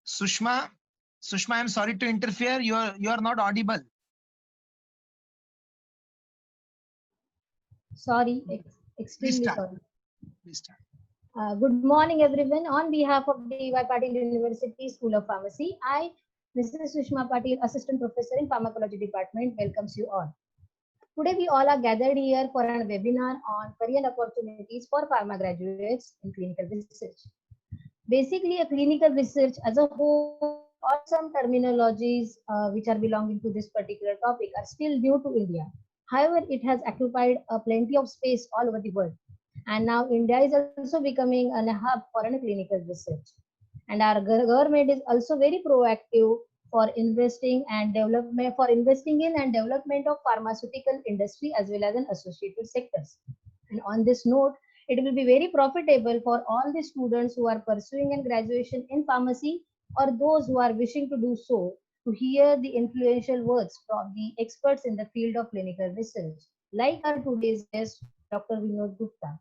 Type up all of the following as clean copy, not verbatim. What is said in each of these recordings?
Sushma, Sushma, I'm sorry to interfere. You are not audible. Sorry, Please extremely start. sorry. Please start. Good morning, everyone. On behalf of DY Patil University School of Pharmacy, I, Mrs. Sushma Patil, Assistant Professor in Pharmacology Department, welcomes you all. Today, we all are gathered here for a webinar on career opportunities for pharma graduates in clinical research. Basically, a clinical research as a whole, or some terminologies which are belonging to this particular topic are still new to India. However, it has occupied plenty of space all over the world. And now India is also becoming a hub for a clinical research. And our government is also very proactive for investing and development for investing in and development of pharmaceutical industry as well as in associated sectors. And on this note, it will be very profitable for all the students who are pursuing a graduation in pharmacy or those who are wishing to do so to hear the influential words from the experts in the field of clinical research, like our today's guest, Dr. Vinod Gupta.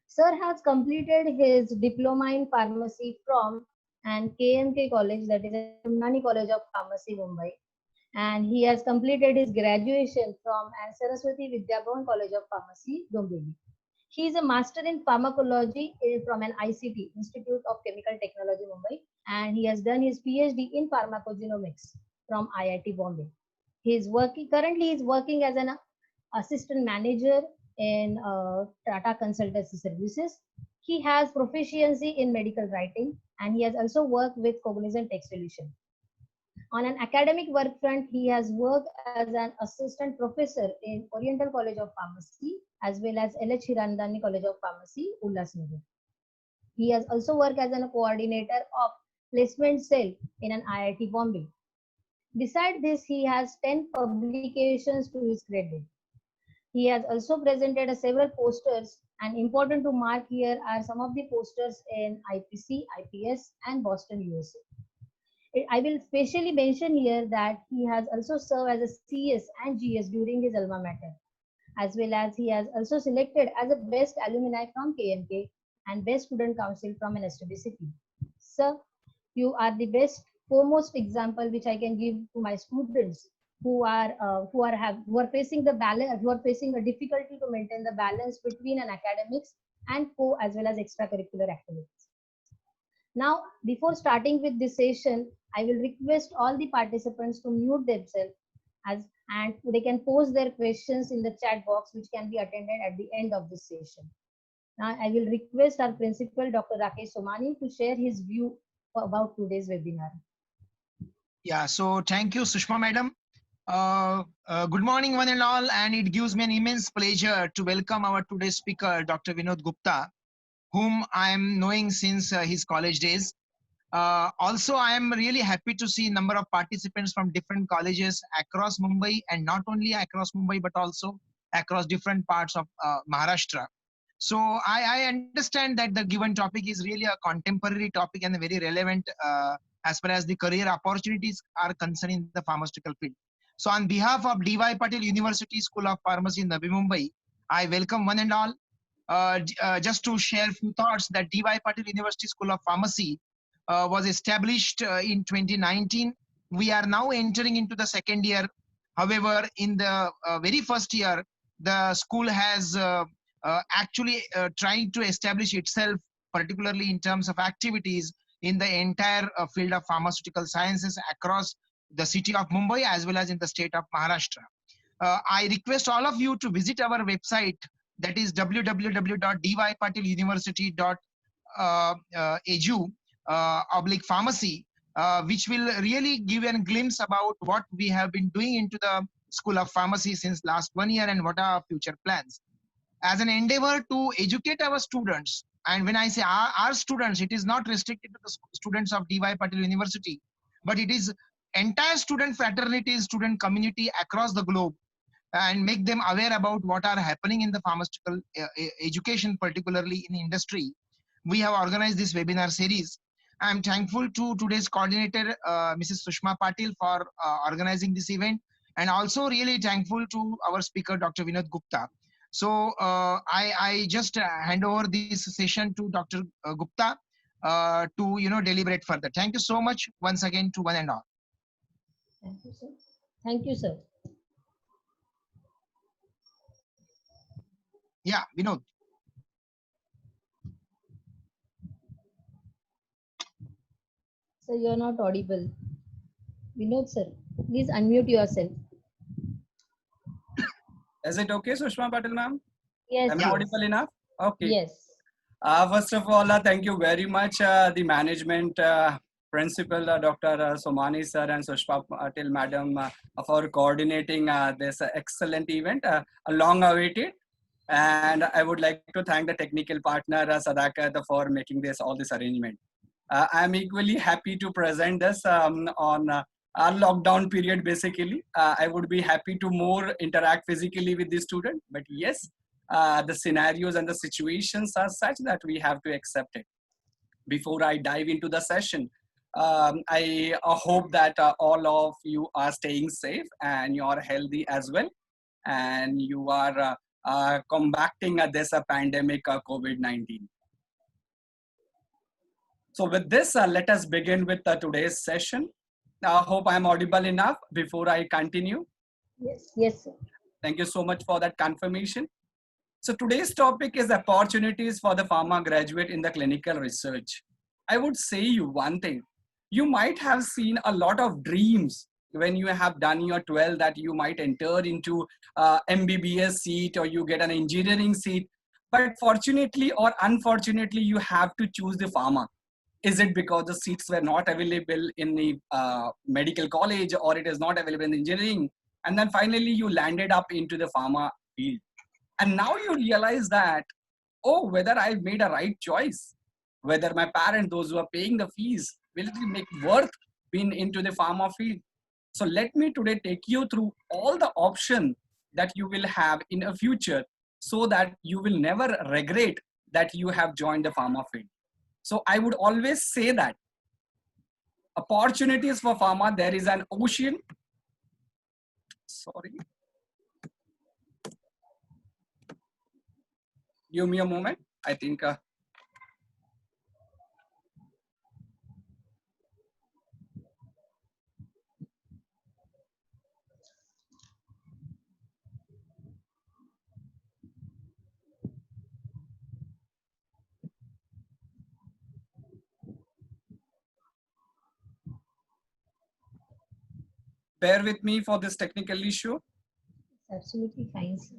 Sir has completed his diploma in pharmacy from an KMK college, that is Ramnani College of Pharmacy, Mumbai, and he has completed his graduation from an Saraswati Vidyabhavan College of Pharmacy, Dombivli. He is a master in pharmacology from an ICT, Institute of Chemical Technology, Mumbai, and he has done his PhD in pharmacogenomics from IIT Bombay. Currently he is working as an assistant manager in Tata Consultancy Services. He has proficiency in medical writing, and he has also worked with Cognizant Tech Solution. On an academic work front, he has worked as an assistant professor in Oriental College of Pharmacy as well as LH Hirandani College of Pharmacy, Ulhasnagar. He has also worked as a coordinator of placement cell in an IIT Bombay. Besides this, he has 10 publications to his credit. He has also presented several posters, and important to mark here are some of the posters in IPC, IPS, and Boston, USA. I will specially mention here that he has also served as a CS and GS during his alma mater, as well as he has also selected as a best alumni from KMK and best student council from an SWCP. Sir, you are the best foremost example which I can give to my students who are facing the balance, who are facing a difficulty to maintain the balance between an academics and co as well as extracurricular activities. Now, before starting with this session, I will request all the participants to mute themselves and they can post their questions in the chat box, which can be attended at the end of this session. Now, I will request our principal, Dr. Rakesh Somani, to share his view about today's webinar. Yeah, so thank you, Sushma madam. Good morning, one and all, and it gives me an immense pleasure to welcome our today's speaker, Dr. Vinod Gupta, whom I am knowing since his college days. Also, I am really happy to see a number of participants from different colleges across Mumbai, and not only across Mumbai, but also across different parts of Maharashtra. So I understand that the given topic is really a contemporary topic and very relevant as far as the career opportunities are concerned in the pharmaceutical field. So on behalf of DY Patil University School of Pharmacy in Navi Mumbai, I welcome one and all. Just to share a few thoughts that DY Patil University School of Pharmacy was established in 2019. We are now entering into the second year. However, in the very first year, the school has actually trying to establish itself, particularly in terms of activities in the entire field of pharmaceutical sciences across the city of Mumbai as well as in the state of Maharashtra. I request all of you to visit our website, that is www.dypatiluniversity.edu/pharmacy, which will really give a glimpse about what we have been doing into the School of Pharmacy since last 1 year and what are our future plans. As an endeavor to educate our students, and when I say our students, it is not restricted to the students of DY Patil University, but it is entire student fraternity, student community across the globe, and make them aware about what are happening in the pharmaceutical education, particularly in industry. We have organized this webinar series. I am thankful to today's coordinator, Mrs. Sushma Patil, for organizing this event, and also really thankful to our speaker, Dr. Vinod Gupta. So I just hand over this session to Dr. Gupta to deliberate further. Thank you so much once again to one and all. Thank you, sir. Thank you, sir. Yeah, Vinod. Sir, you are not audible. Vinod, sir, please unmute yourself. Is it okay, Sushma Patil ma'am? Yes, Am I yes. audible enough? Okay. Yes. First of all, thank you very much, the management principal, Dr. Somani sir and Sushma Patil madam, for coordinating this excellent event, long awaited. And I would like to thank the technical partner, Sadakat, for making all this arrangement. I'm equally happy to present this on our lockdown period, basically. I would be happy to more interact physically with the student, but yes, the scenarios and the situations are such that we have to accept it. Before I dive into the session, I hope that all of you are staying safe and you are healthy as well, and you are combating this pandemic COVID-19. So with this, let us begin with today's session. I hope I'm audible enough before I continue. Yes. Yes, sir. Thank you so much for that confirmation. So today's topic is opportunities for the pharma graduate in the clinical research. I would say you one thing. You might have seen a lot of dreams when you have done your 12 that you might enter into MBBS seat or you get an engineering seat. But fortunately or unfortunately, you have to choose the pharma. Is it because the seats were not available in the medical college, or it is not available in engineering? And then finally you landed up into the pharma field. And now you realize that, oh, whether I made a right choice, whether my parents, those who are paying the fees, will it make worth being into the pharma field? So let me today take you through all the options that you will have in a future so that you will never regret that you have joined the pharma field. So I would always say that opportunities for pharma, there is an ocean. Sorry. Give me a moment. I think bear with me for this technical issue. It's absolutely fine, sir.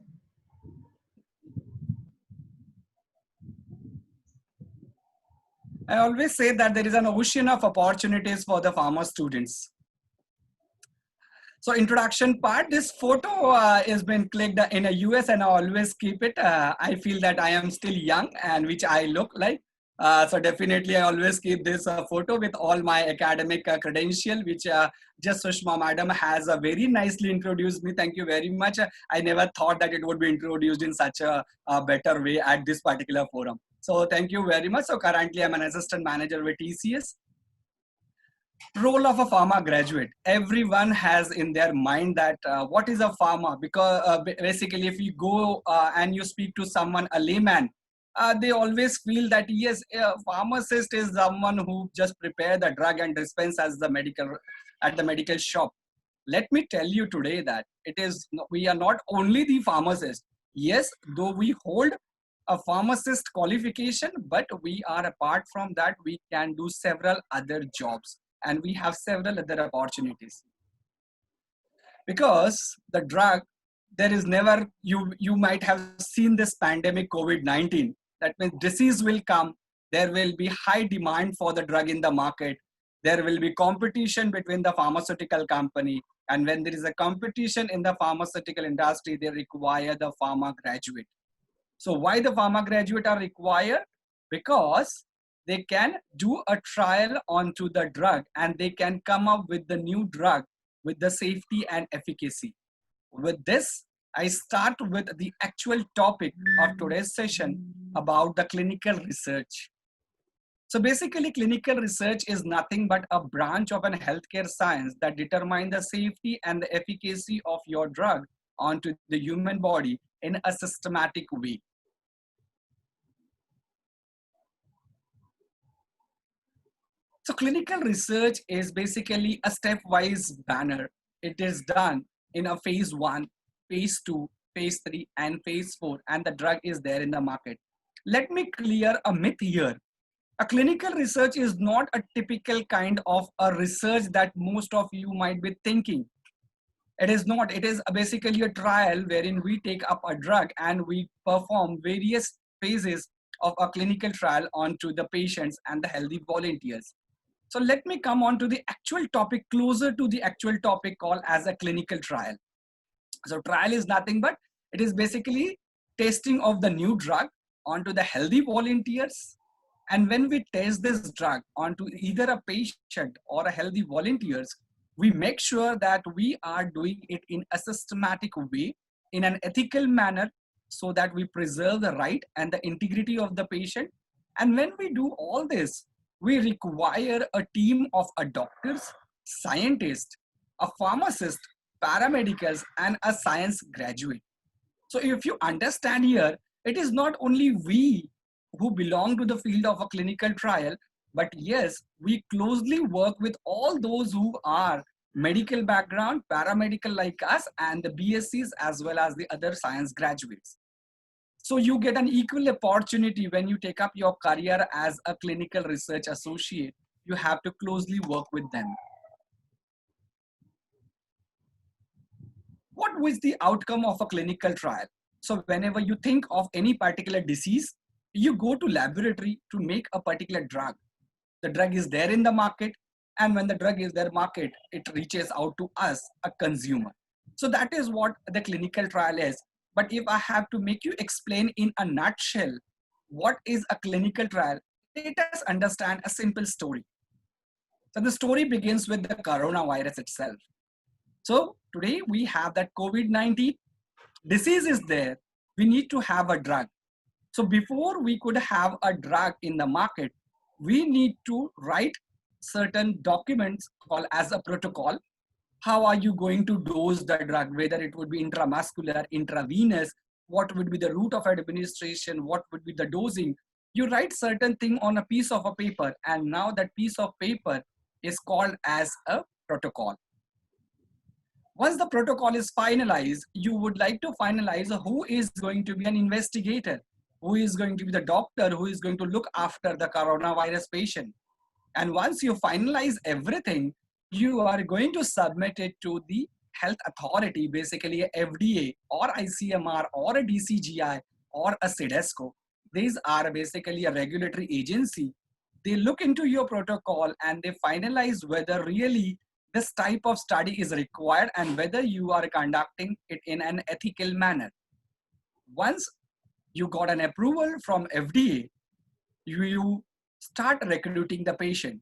I always say that there is an ocean of opportunities for the pharma students. So introduction part, this photo has been clicked in a US and I always keep it. I feel that I am still young and which I look like. So definitely I always keep this photo with all my academic credential, which just Sushma madam has very nicely introduced me. Thank you very much. I never thought that it would be introduced in such a better way at this particular forum. So thank you very much. So currently I'm an assistant manager with TCS. Role of a pharma graduate. Everyone has in their mind that what is a pharma, because basically if you go and you speak to someone, a layman, they always feel that yes, a pharmacist is someone who just prepare the drug and dispense as the medical at the medical shop. Let me tell you today that we are not only the pharmacist. Yes, though we hold a pharmacist qualification, but we are apart from that, we can do several other jobs and we have several other opportunities. Because the drug, there is never, you might have seen this pandemic COVID-19. That means disease will come, there will be high demand for the drug in the market, there will be competition between the pharmaceutical company, and when there is a competition in the pharmaceutical industry, they require the pharma graduate. So why the pharma graduate are required? Because they can do a trial onto the drug and they can come up with the new drug with the safety and efficacy. With this, I start with the actual topic of today's session about the clinical research. So basically, clinical research is nothing but a branch of an healthcare science that determines the safety and the efficacy of your drug onto the human body in a systematic way. So clinical research is basically a stepwise banner. It is done in a phase 1, phase 2, phase 3, and phase 4, and the drug is there in the market. Let me clear a myth here. A clinical research is not a typical kind of a research that most of you might be thinking. It is not. It is basically a trial wherein we take up a drug and we perform various phases of a clinical trial onto the patients and the healthy volunteers. So let me come on to the actual topic, closer to the actual topic called as a clinical trial. So trial is nothing but it is basically testing of the new drug onto the healthy volunteers. And when we test this drug onto either a patient or a healthy volunteers, we make sure that we are doing it in a systematic way, in an ethical manner, so that we preserve the right and the integrity of the patient. And when we do all this, we require a team of a doctors, scientists, a pharmacist, paramedicals, and a science graduate. So if you understand here, it is not only we who belong to the field of a clinical trial, but yes, we closely work with all those who are medical background, paramedical like us, and the BScs as well as the other science graduates. So you get an equal opportunity when you take up your career as a clinical research associate. You have to closely work with them. What was the outcome of a clinical trial? So whenever you think of any particular disease, you go to laboratory to make a particular drug. The drug is there in the market, and when the drug is there market, it reaches out to us, a consumer. So that is what the clinical trial is. But if I have to make you explain in a nutshell what is a clinical trial, let us understand a simple story. So the story begins with the coronavirus itself. So today we have that COVID-19 disease is there. We need to have a drug. So before we could have a drug in the market, we need to write certain documents called as a protocol. How are you going to dose the drug? Whether it would be intramuscular, intravenous, what would be the route of administration, what would be the dosing. You write certain thing on a piece of a paper, and now that piece of paper is called as a protocol. Once the protocol is finalized, you would like to finalize who is going to be an investigator, who is going to be the doctor, who is going to look after the coronavirus patient. And once you finalize everything, you are going to submit it to the health authority, basically a FDA or ICMR or a DCGI or a CDSCO. These are basically a regulatory agency. They look into your protocol and they finalize whether really this type of study is required and whether you are conducting it in an ethical manner. Once you got an approval from FDA, you start recruiting the patient.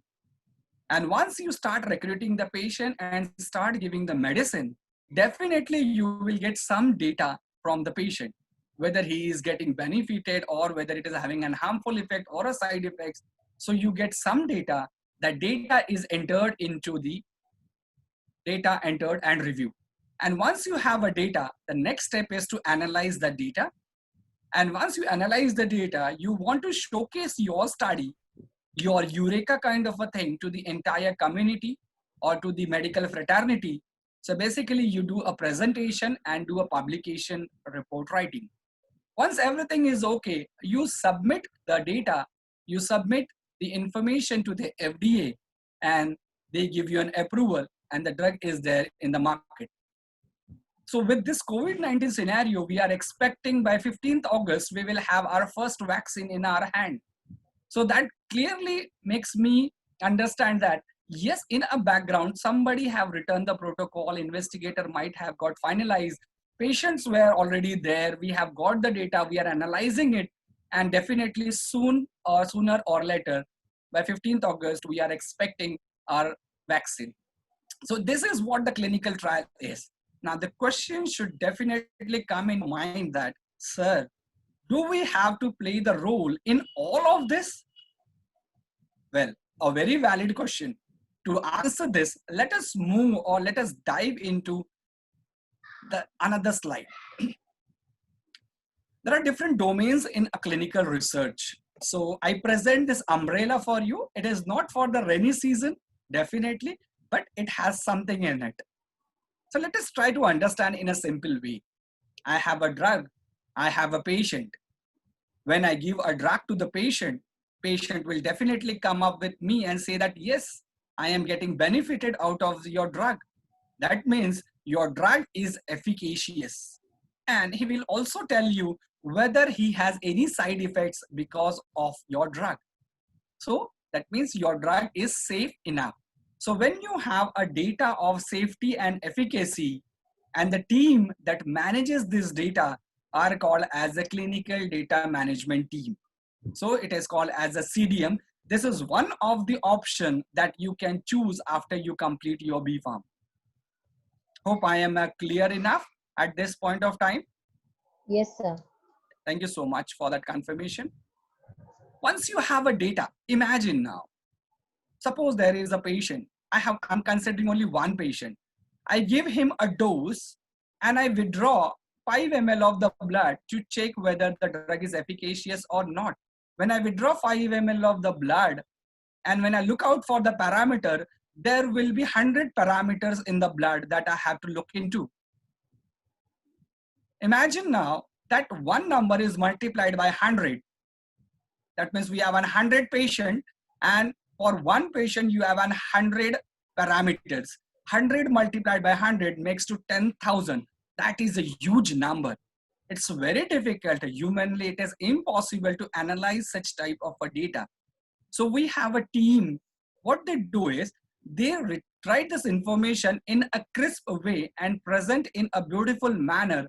And once you start recruiting the patient and start giving the medicine, definitely you will get some data from the patient, whether he is getting benefited or whether it is having an harmful effect or a side effects. So you get some data. That data is entered into the data entered and review. And once you have a data, the next step is to analyze the data. And once you analyze the data, you want to showcase your study, your eureka kind of a thing to the entire community or to the medical fraternity. So basically you do a presentation and do a publication report writing. Once everything is okay, you submit the data, you submit the information to the FDA and they give you an approval and the drug is there in the market. So with this COVID-19 scenario, we are expecting by 15th August, we will have our first vaccine in our hand. So that clearly makes me understand that, yes, in a background, somebody have written the protocol, investigator might have got finalized, patients were already there, we have got the data, we are analyzing it, and definitely soon or sooner or later, by 15th August, we are expecting our vaccine. So this is what the clinical trial is. Now the question should definitely come in mind that, sir, do we have to play the role in all of this? Well, a very valid question. To answer this, let us move or let us dive into another slide. There are different domains in a clinical research. So I present this umbrella for you. It is not for the rainy season, definitely, but it has something in it. So let us try to understand in a simple way. I have a drug, I have a patient. When I give a drug to the patient, patient will definitely come up with me and say that, yes, I am getting benefited out of your drug. That means your drug is efficacious. And he will also tell you whether he has any side effects because of your drug. So that means your drug is safe enough. So when you have a data of safety and efficacy, and the team that manages this data are called as a clinical data management team. So it is called as a CDM. This is one of the option that you can choose after you complete your B Farm. Hope I am clear enough at this point of time. Yes, sir. Thank you so much for that confirmation. Once you have a data, imagine now, suppose there is a patient. I'm considering only one patient. I give him a dose and I withdraw 5 ml of the blood to check whether the drug is efficacious or not. When I withdraw 5 ml of the blood and when I look out for the parameter, there will be 100 parameters in the blood that I have to look into. Imagine now that one number is multiplied by 100. That means we have 100 patient, and for one patient you have 100 parameters. 100 multiplied by 100 makes to 10,000. That is a huge number. It's very difficult. Humanly, it is impossible to analyze such type of a data. So we have a team. What they do is they write this information in a crisp way and present in a beautiful manner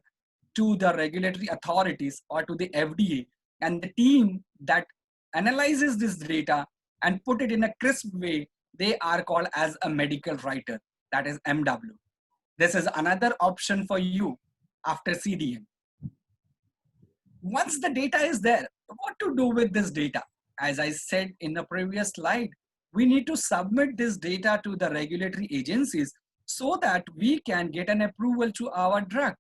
to the regulatory authorities or to the FDA. And the team that analyzes this data and put it in a crisp way, they are called as a medical writer. That is MW. This is another option for you after CDM. Once the data is there, what to do with this data? As I said in the previous slide, we need to submit this data to the regulatory agencies so that we can get an approval to our drug.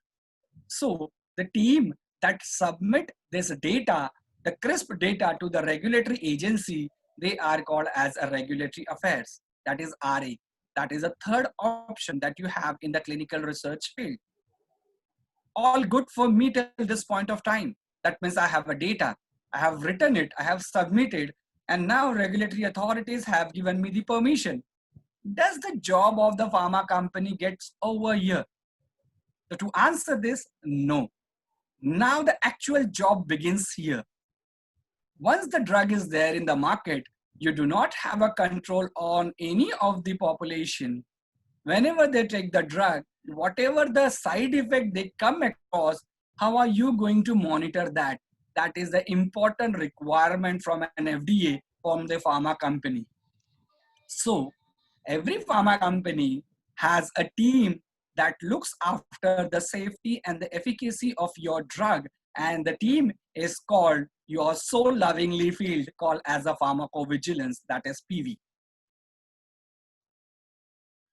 So the team that submit this data, the crisp data to the regulatory agency, they are called as a regulatory affairs. That is RA. That is a third option that you have in the clinical research field. All good for me till this point of time. That means I have a data, I have written it, I have submitted, and now regulatory authorities have given me the permission. Does the job of the pharma company gets over here? So to answer this, no. Now the actual job begins here. Once the drug is there in the market, you do not have a control on any of the population. Whenever they take the drug, whatever the side effect they come across, how are you going to monitor that? That is the important requirement from an FDA, from the pharma company. So every pharma company has a team that looks after the safety and the efficacy of your drug, and the team is called your so lovingly field called as a pharmacovigilance, that is PV.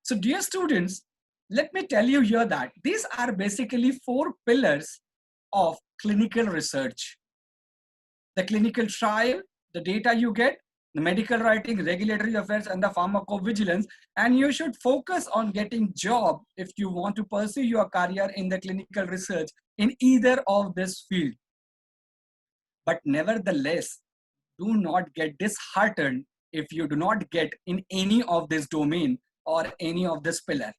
So dear students, let me tell you here that these are basically 4 pillars of clinical research. The clinical trial, the data you get, the medical writing, regulatory affairs, and the pharmacovigilance. And you should focus on getting job if you want to pursue your career in the clinical research in either of this field. But nevertheless, do not get disheartened if you do not get in any of this domain or any of this pillar.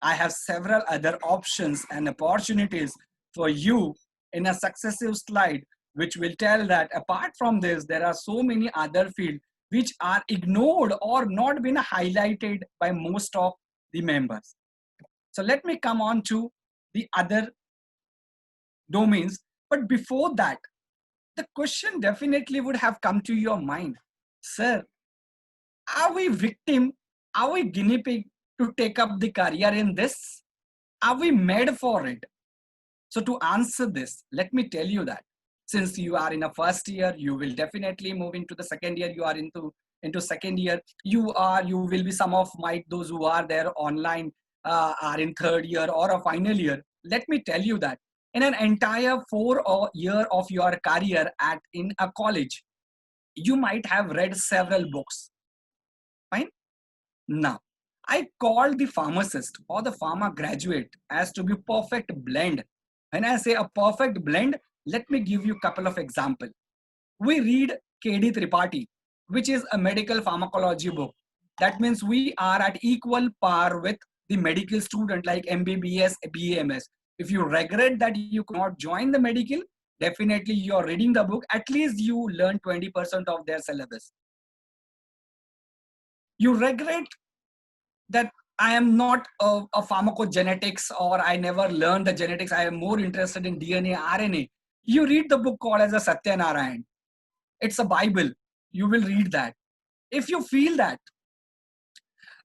I have several other options and opportunities for you in a successive slide, which will tell that apart from this, there are so many other fields which are ignored or not been highlighted by most of the members. So let me come on to the other domains. But before that, the question definitely would have come to your mind. Sir, are we victim? Are we guinea pig to take up the career in this? Are we made for it? So to answer this, let me tell you that since you are in a first year, you will definitely move into the second year. You are into second year. You will be some of those who are there online are in third year or a final year. Let me tell you that in an entire 4 year of your career in a college, You might have read several books. Fine. Now, I call the pharmacist or the pharma graduate as to be perfect blend. When I say a perfect blend, let me give you a couple of examples. We read KD Tripathi, which is a medical pharmacology book. That means we are at equal par with the medical student like MBBS, BAMS. If you regret that you could not join the medical, definitely you are reading the book. At least you learn 20% of their syllabus. You regret that I am not a pharmacogenetics, or I never learned the genetics. I am more interested in DNA, RNA. You read the book called as a Satya Narayan. It's a Bible. You will read that. If you feel that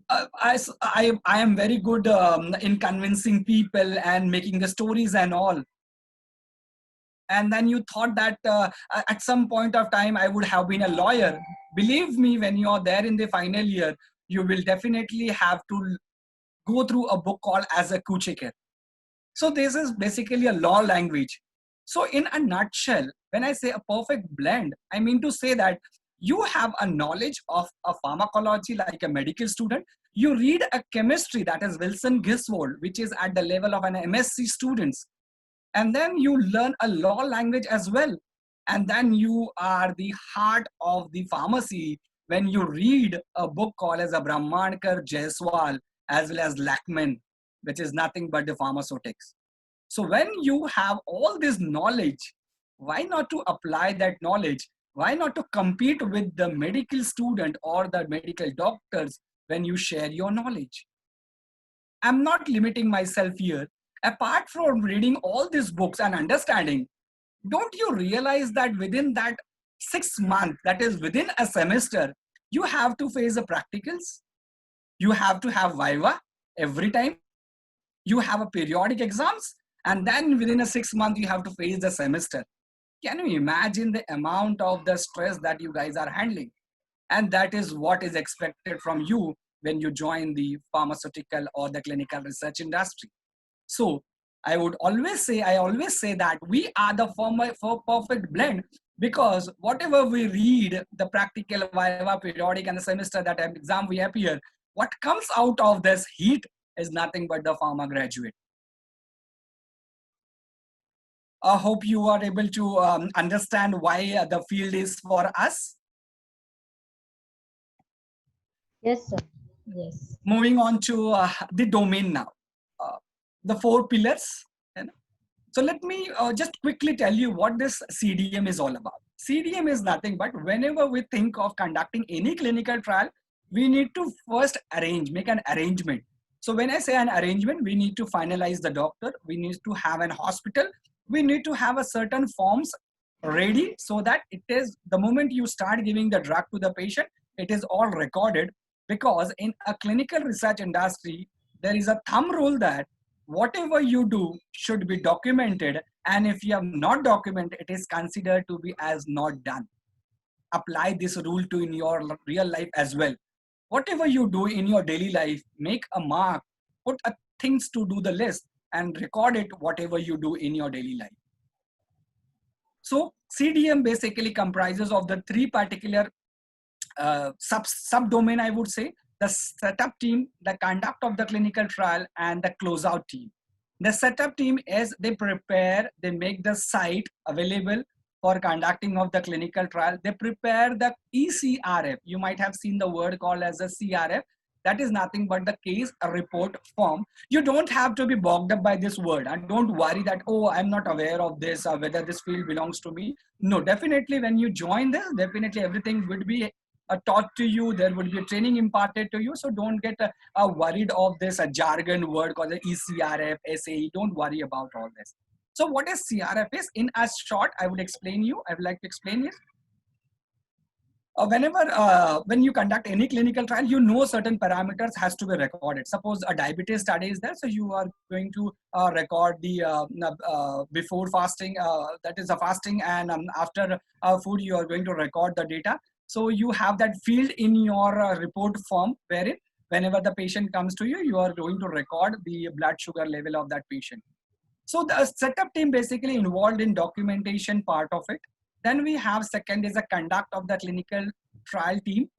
I am very good in convincing people and making the stories and all, and then you thought that at some point of time I would have been a lawyer, believe me, when you are there in the final year, you will definitely have to go through a book called as a Kuchikar. So this is basically a law language. So in a nutshell, when I say a perfect blend, I mean to say that you have a knowledge of a pharmacology like a medical student. You read a chemistry, that is Wilson Giswold, which is at the level of an MSc students. And then you learn a law language as well. And then you are the heart of the pharmacy when you read a book called as a Brahmankar, Jaiswal, as well as Lackman, which is nothing but the pharmaceutics. So when you have all this knowledge, why not to apply that knowledge? Why not to compete with the medical student or the medical doctors when you share your knowledge? I'm not limiting myself here. Apart from reading all these books and understanding, don't you realize that within that 6 months, that is within a semester, you have to face the practicals? You have to have Viva every time. You have a periodic exams, and then within a 6 months, you have to face the semester. Can you imagine the amount of the stress that you guys are handling? And that is what is expected from you when you join the pharmaceutical or the clinical research industry. So I always say that we are the perfect blend, because whatever we read, the practical, Viva, periodic, and the semester that exam we appear, what comes out of this heat is nothing but the pharma graduate. I hope you are able to understand why the field is for us. Yes, sir. Yes. Moving on to the domain now. The 4 pillars. So let me just quickly tell you what this CDM is all about. CDM is nothing but whenever we think of conducting any clinical trial, we need to first make an arrangement. So when I say an arrangement, we need to finalize the doctor, we need to have an hospital, we need to have a certain forms ready so that it is the moment you start giving the drug to the patient, it is all recorded. Because in a clinical research industry, there is a thumb rule that whatever you do should be documented, and if you have not documented, it is considered to be as not done. Apply this rule to in your real life as well. Whatever you do in your daily life, make a mark, put things to do the list, and record it whatever you do in your daily life. So CDM basically comprises of the 3 particular subdomain, I would say: the setup team, the conduct of the clinical trial, and the closeout team. The setup team is they prepare, they make the site available for conducting of the clinical trial. They prepare the ECRF. You might have seen the word called as a CRF. That is nothing but the case report form. You don't have to be bogged up by this word, and don't worry that, oh, I'm not aware of this or whether this field belongs to me. No, definitely when you join this, definitely everything would be taught to you. There would be a training imparted to you. So don't get worried of this jargon word called the ECRF, SAE. Don't worry about all this. So what is CRF is? In a short, I would like to explain it. When you conduct any clinical trial, you know certain parameters has to be recorded. Suppose a diabetes study is there, so you are going to record the before fasting, that is a fasting, and after food, you are going to record the data. So you have that field in your report form, wherein whenever the patient comes to you, you are going to record the blood sugar level of that patient. So the setup team basically involved in documentation part of it. Then we have second is the conduct of the clinical trial team.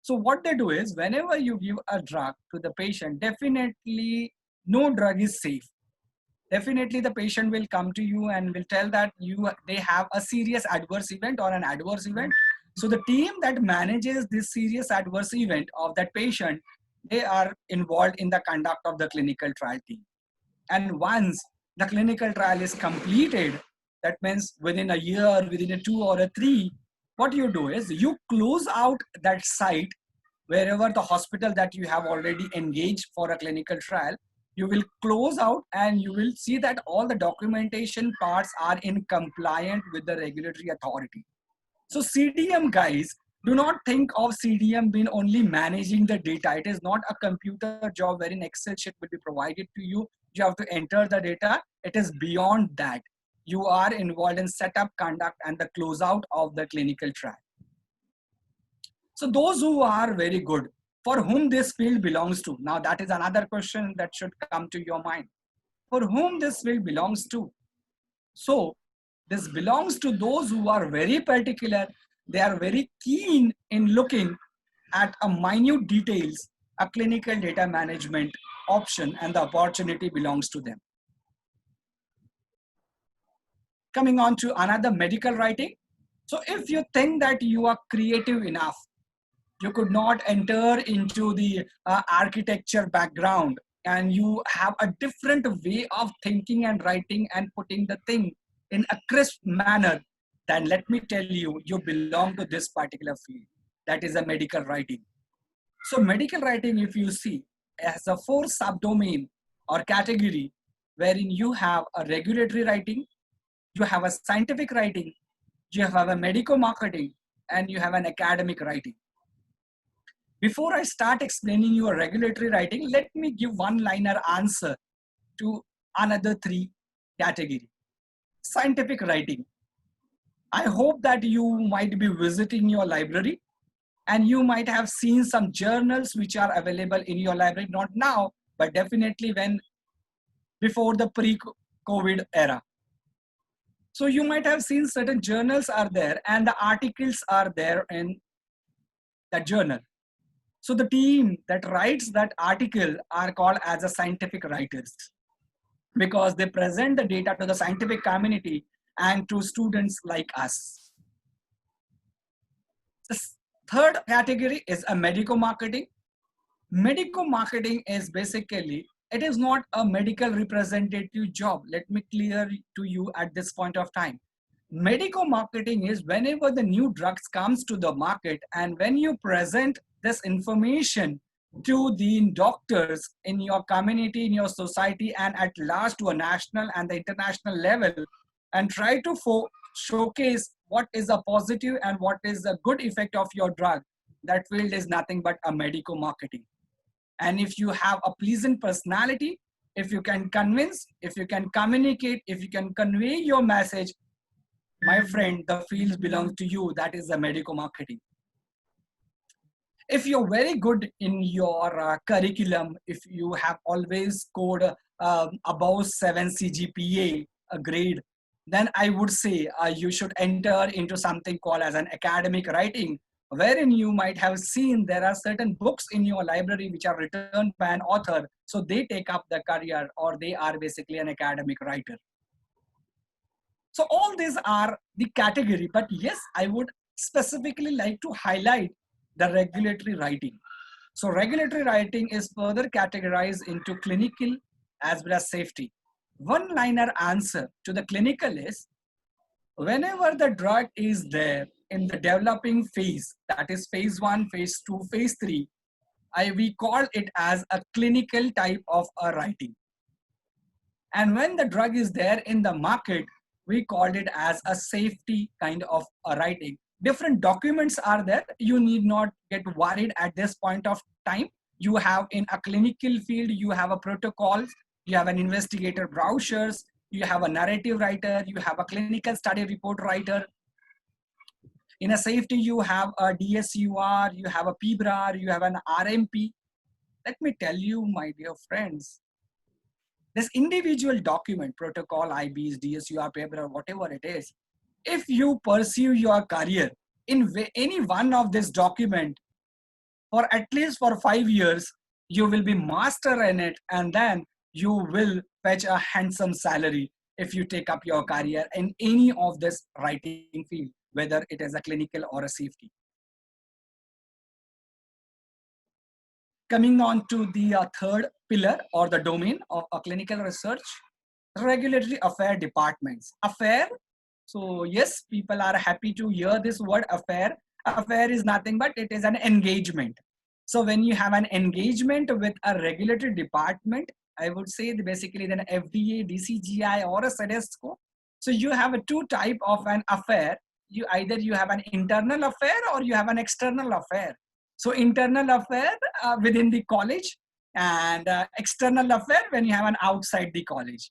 So what they do is whenever you give a drug to the patient, definitely no drug is safe. Definitely the patient will come to you and will tell that they have a serious adverse event or an adverse event. So the team that manages this serious adverse event of that patient, they are involved in the conduct of the clinical trial team. And once the clinical trial is completed, that means within a year, within a 2 or a 3, what you do is you close out that site wherever the hospital that you have already engaged for a clinical trial. You will close out and you will see that all the documentation parts are in compliant with the regulatory authority. So CDM guys, do not think of CDM being only managing the data. It is not a computer job wherein Excel sheet will be provided to you. You have to enter the data. It is beyond that. You are involved in setup, conduct, and the closeout of the clinical trial. So those who are very good, for whom this field belongs to. Now that is another question that should come to your mind. For whom this field belongs to? So this belongs to those who are very particular. They are very keen in looking at a minute details, a clinical data management option, and the opportunity belongs to them. Coming on to another medical writing. So if you think that you are creative enough, you could not enter into the architecture background and you have a different way of thinking and writing and putting the thing in a crisp manner, then let me tell you, you belong to this particular field. That is a medical writing. So medical writing, if you see, has a 4 subdomain or category wherein you have a regulatory writing, you have a scientific writing, you have a medical marketing, and you have an academic writing. Before I start explaining your regulatory writing, let me give one-liner answer to another 3 category. Scientific writing. I hope that you might be visiting your library and you might have seen some journals which are available in your library, not now, but definitely when before the pre-COVID era. So you might have seen certain journals are there and the articles are there in that journal. So the team that writes that article are called as a scientific writers because they present the data to the scientific community and to students like us. The third category is a medical marketing. Medical marketing is basically, it is not a medical representative job. Let me clear to you at this point of time. Medical marketing is whenever the new drugs comes to the market and when you present this information to the doctors in your community, in your society, and at last to a national and the international level, and try to showcase what is a positive and what is a good effect of your drug. That field is nothing but a medical marketing. And if you have a pleasant personality, if you can convince, if you can communicate, if you can convey your message, my friend, the field belongs to you. That is the medical marketing. If you're very good in your curriculum, if you have always scored above 7 CGPA, a grade, then I would say you should enter into something called as an academic writing, wherein you might have seen there are certain books in your library which are written by an author. So they take up the career or they are basically an academic writer. So all these are the category, but yes, I would specifically like to highlight the regulatory writing. So regulatory writing is further categorized into clinical as well as safety. One-liner answer to the clinical is, whenever the drug is there in the developing phase, that is phase 1, phase 2, phase 3, we call it as a clinical type of a writing. And when the drug is there in the market, we called it as a safety kind of a writing. Different documents are there. You need not get worried at this point of time. You have in a clinical field, you have a protocols, you have an investigator brochures, you have a narrative writer, you have a clinical study report writer. In a safety, you have a DSUR, you have a PBRAR, you have an RMP. Let me tell you, my dear friends, this individual document, protocol, IBs, DSUR, PBRAR, whatever it is, if you pursue your career in any one of this document for at least for 5 years, you will be master in it, and then you will fetch a handsome salary if you take up your career in any of this writing field, whether it is a clinical or a safety. Coming on to the third pillar or the domain of clinical research, regulatory affair departments. Affair, so yes, people are happy to hear this word affair. Affair is nothing but it is an engagement. So when you have an engagement with a regulatory department, I would say basically then FDA, DCGI or a CDSCO. So you have a two type of an affair. You either you have an internal affair or you have an external affair. So internal affair within the college, and external affair when you have an outside the college.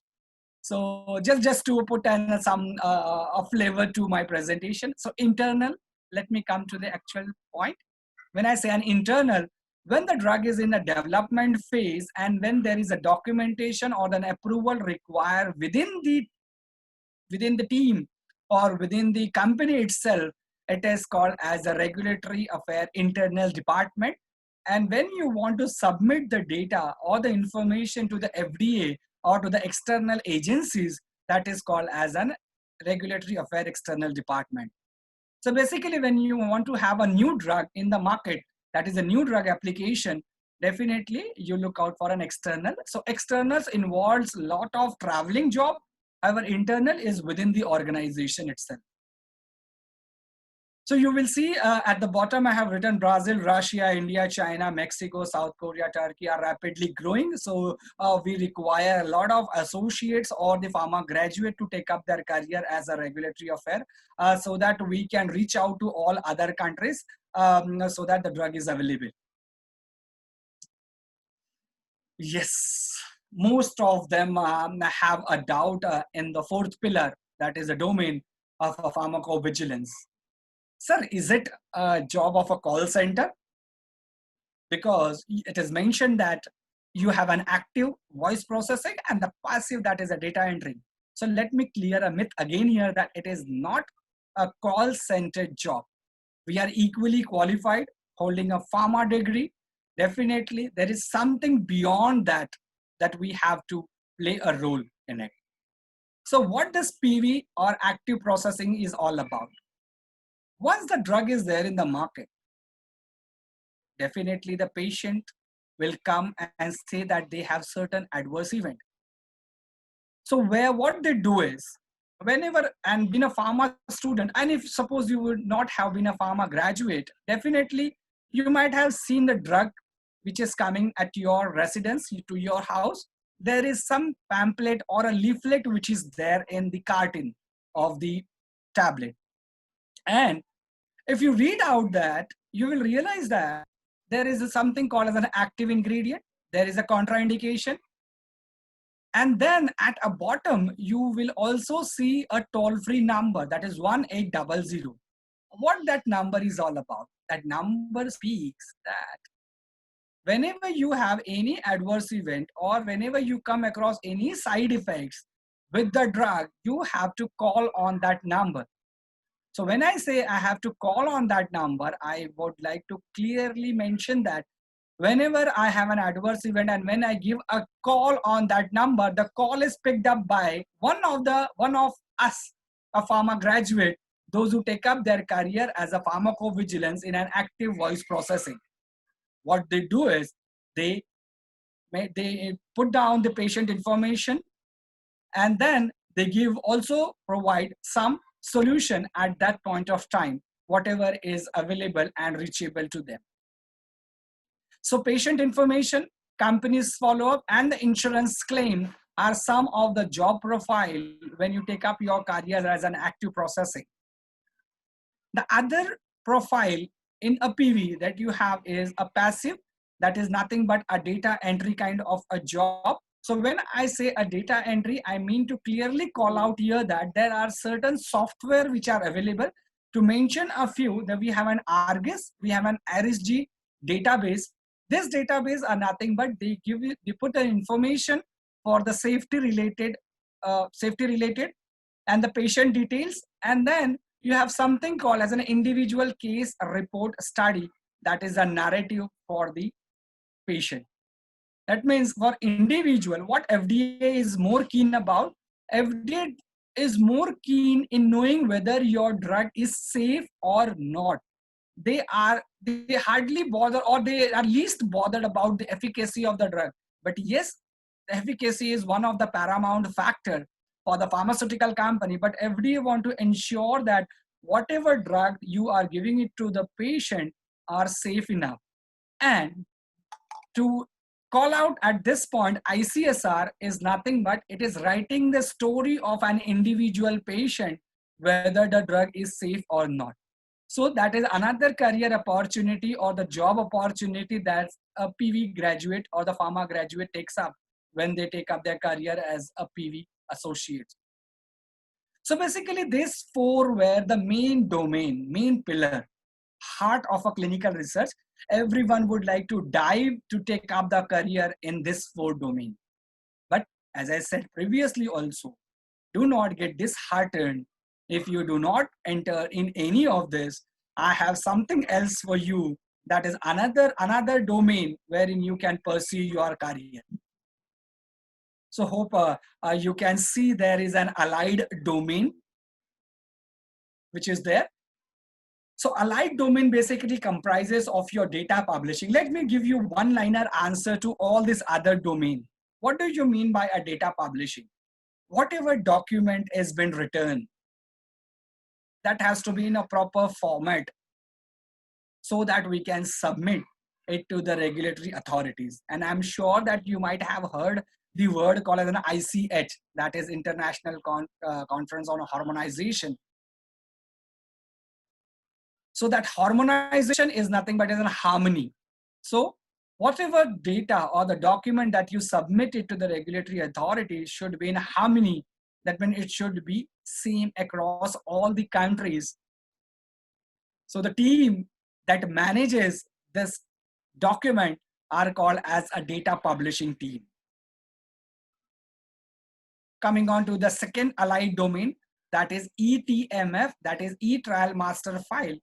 So just to put some a flavor to my presentation. So internal, let me come to the actual point. When I say an internal, when the drug is in a development phase and when there is a documentation or an approval required within the team or within the company itself, it is called as a regulatory affair internal department. And when you want to submit the data or the information to the FDA or to the external agencies, that is called as an regulatory affair external department. So basically, when you want to have a new drug in the market, that is a new drug application, definitely you look out for an external. So externals involves a lot of traveling job. However, internal is within the organization itself. So you will see at the bottom, I have written Brazil, Russia, India, China, Mexico, South Korea, Turkey are rapidly growing. So we require a lot of associates or the pharma graduate to take up their career as a regulatory affair so that we can reach out to all other countries so that the drug is available. Yes, most of them have a doubt in the fourth pillar, that is the domain of pharmacovigilance. Sir, is it a job of a call center? Because it is mentioned that you have an active voice processing and the passive, that is a data entry. So let me clear a myth again here that it is not a call center job. We are equally qualified, holding a pharma degree. Definitely, there is something beyond that we have to play a role in it. So what this PV or active processing is all about? Once the drug is there in the market, definitely the patient will come and say that they have certain adverse event. So what they do is, whenever, and being a pharma student, and if suppose you would not have been a pharma graduate, definitely you might have seen the drug which is coming at your residence, to your house. There is some pamphlet or a leaflet which is there in the carton of the tablet. And if you read out that, you will realize that there is something called as an active ingredient. There is a contraindication. And then at a bottom, you will also see a toll-free number, that is 1800. What that number is all about? That number speaks that whenever you have any adverse event or whenever you come across any side effects with the drug, you have to call on that number. So when I say I have to call on that number, I would like to clearly mention that whenever I have an adverse event and when I give a call on that number, the call is picked up by one of us, a pharma graduate, those who take up their career as a pharmacovigilance in an active voice processing. What they do is they put down the patient information and then they also provide some solution at that point of time, whatever is available and reachable to them. So patient information, companies follow-up, and the insurance claim are some of the job profile when you take up your career as an active processing. The other profile in a PV that you have is a passive, that is nothing but a data entry kind of a job. So when I say a data entry, I mean to clearly call out here that there are certain software which are available. To mention a few, that we have an ARGIS, we have an RSG database. This database are nothing but they put the information for the safety related and the patient details And then you have something called as an individual case report study, that is a narrative for the patient. That means for individual, what FDA is more keen about, FDA is more keen in knowing whether your drug is safe or not. They hardly bother, or they are least bothered about the efficacy of the drug. But yes, the efficacy is one of the paramount factor for the pharmaceutical company, but FDA want to ensure that whatever drug you are giving it to the patient are safe enough. And to call out at this point, ICSR is nothing but it is writing the story of an individual patient, whether the drug is safe or not. So that is another career opportunity or the job opportunity that a PV graduate or the pharma graduate takes up when they take up their career as a PV associate. So basically these four were the main domain, main pillar, heart of a clinical research. Everyone would like to dive to take up the career in this four domain. But as I said previously also, do not get disheartened if you do not enter in any of this. I have something else for you, that is another domain wherein you can pursue your career. So hope you can see there is an allied domain which is there. So allied domain basically comprises of your data publishing. Let me give you one-liner answer to all this other domain. What do you mean by a data publishing? Whatever document has been written, that has to be in a proper format so that we can submit it to the regulatory authorities. And I'm sure that you might have heard the word called as an ICH, that is International Conference on Harmonization. So that harmonization is nothing but is in harmony. So whatever data or the document that you submitted to the regulatory authority should be in harmony. That means it should be same across all the countries. So the team that manages this document are called as a data publishing team. Coming on to the second allied domain, that is eTMF, that is e-trial master file.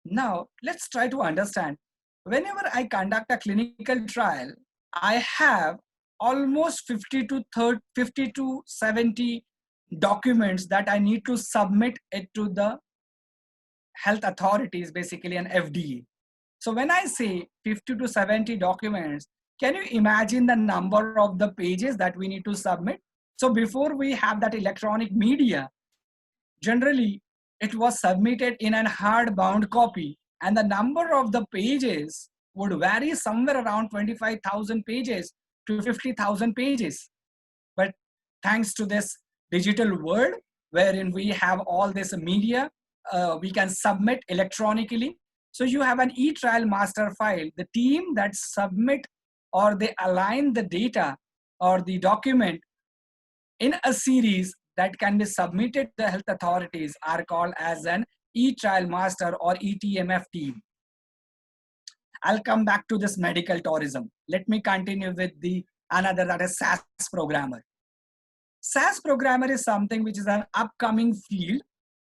Now, let's try to understand. Whenever I conduct a clinical trial, I have almost 50 to 70 documents that I need to submit it to the health authorities, basically an FDA. So when I say 50 to 70 documents, can you imagine the number of the pages that we need to submit? So before we have that electronic media, generally, it was submitted in a hardbound copy, and the number of the pages would vary somewhere around 25,000 pages to 50,000 pages. But thanks to this digital world, wherein we have all this media, we can submit electronically. So you have an e-trial master file. The team that submit or they align the data or the document in a series that can be submitted to the health authorities are called as an e-trial master or eTMF team. I'll come back to this medical tourism. Let me continue with the another, that is SAS programmer. SAS programmer is something which is an upcoming field,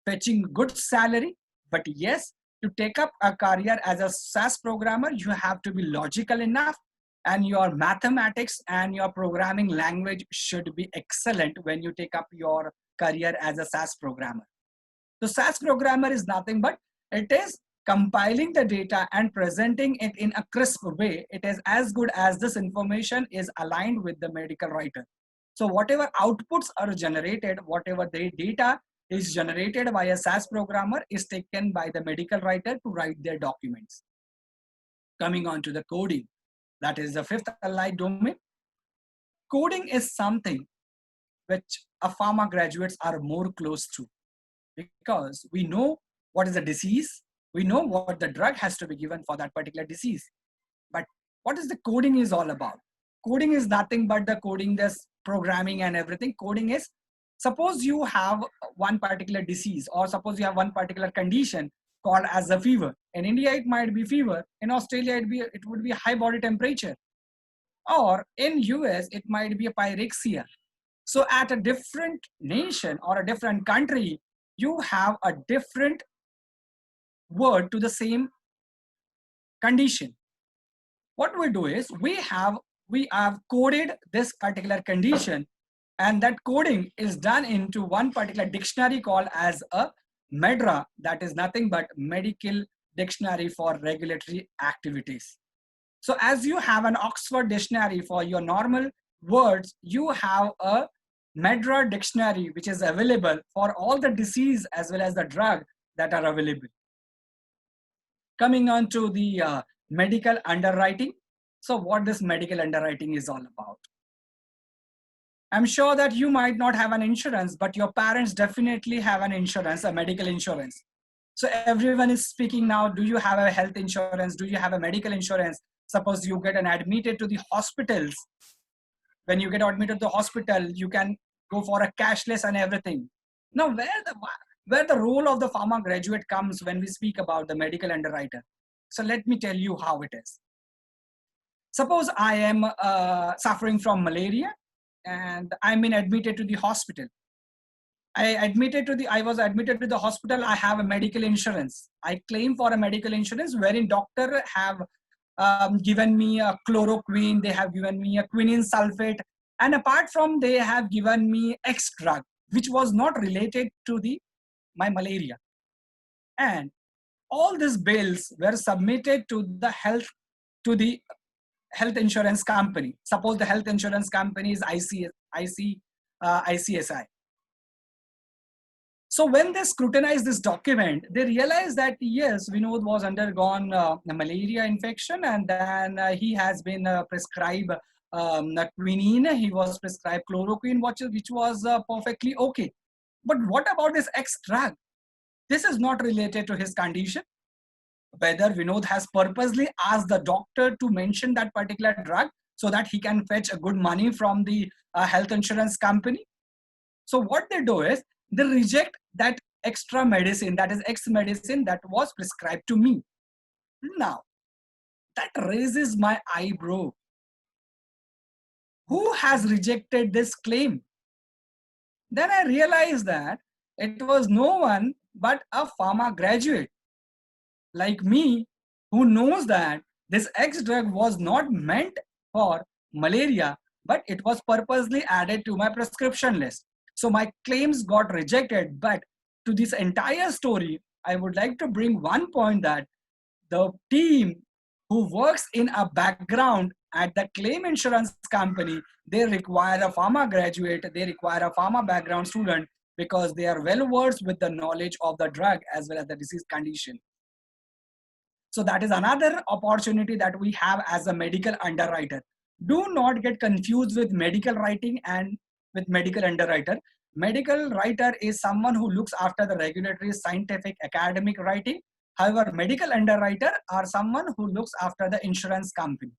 fetching good salary. But yes, to take up a career as a SAS programmer, you have to be logical enough, and your mathematics and your programming language should be excellent when you take up your career as a SAS programmer. So SAS programmer is nothing but it is compiling the data and presenting it in a crisp way. It is as good as this information is aligned with the medical writer. So whatever outputs are generated, whatever the data is generated by a SAS programmer is taken by the medical writer to write their documents. Coming on to the coding. That is the fifth allied domain. Coding is something which a pharma graduates are more close to, because we know what is a disease. We know what the drug has to be given for that particular disease. But what is the coding is all about? Coding is nothing but the coding, this programming and everything. Coding is, suppose you have one particular disease, or suppose you have one particular condition called as a fever. In India, it might be fever. In Australia, it would be high body temperature. Or in US, it might be a pyrexia. So at a different nation or a different country, you have a different word to the same condition. What we do is we have coded this particular condition, and that coding is done into one particular dictionary called as a MEDRA, that is nothing but Medical Dictionary for Regulatory Activities. So as you have an Oxford dictionary for your normal words, you have a MEDRA dictionary which is available for all the disease as well as the drug that are available. Coming on to the medical underwriting. So what this medical underwriting is all about. I'm sure that you might not have an insurance, but your parents definitely have an insurance, a medical insurance. So everyone is speaking now, do you have a health insurance? Do you have a medical insurance? Suppose you get admitted to the hospitals. When you get admitted to the hospital, you can go for a cashless and everything. Now, where the role of the pharma graduate comes when we speak about the medical underwriter. So let me tell you how it is. Suppose I am suffering from malaria and I'm been admitted to the hospital. I was admitted to the hospital. I have a medical insurance. I claim for a medical insurance wherein doctor have given me a chloroquine. They have given me a quinine sulfate. And apart from, they have given me X drug, which was not related to my malaria. And all these bills were submitted to the health insurance company. Suppose the health insurance company is ICSI. So when they scrutinize this document, they realize that yes, Vinod was undergone a malaria infection, and then he has been prescribed quinine. He was prescribed chloroquine, which was perfectly okay. But what about this X drug? This is not related to his condition. Whether Vinod has purposely asked the doctor to mention that particular drug so that he can fetch a good money from the health insurance company. So what they do is they reject that extra medicine, that is X medicine that was prescribed to me. Now, that raises my eyebrow. Who has rejected this claim? Then I realized that it was no one but a pharma graduate like me who knows that this X drug was not meant for malaria, but it was purposely added to my prescription list. So my claims got rejected. But to this entire story, I would like to bring one point that the team who works in a background at the claim insurance company, they require a pharma graduate, they require a pharma background student because they are well versed with the knowledge of the drug as well as the disease condition. So that is another opportunity that we have as a medical underwriter. Do not get confused with medical writing and with medical underwriter. Medical writer is someone who looks after the regulatory, scientific, academic writing. However, medical underwriter are someone who looks after the insurance company.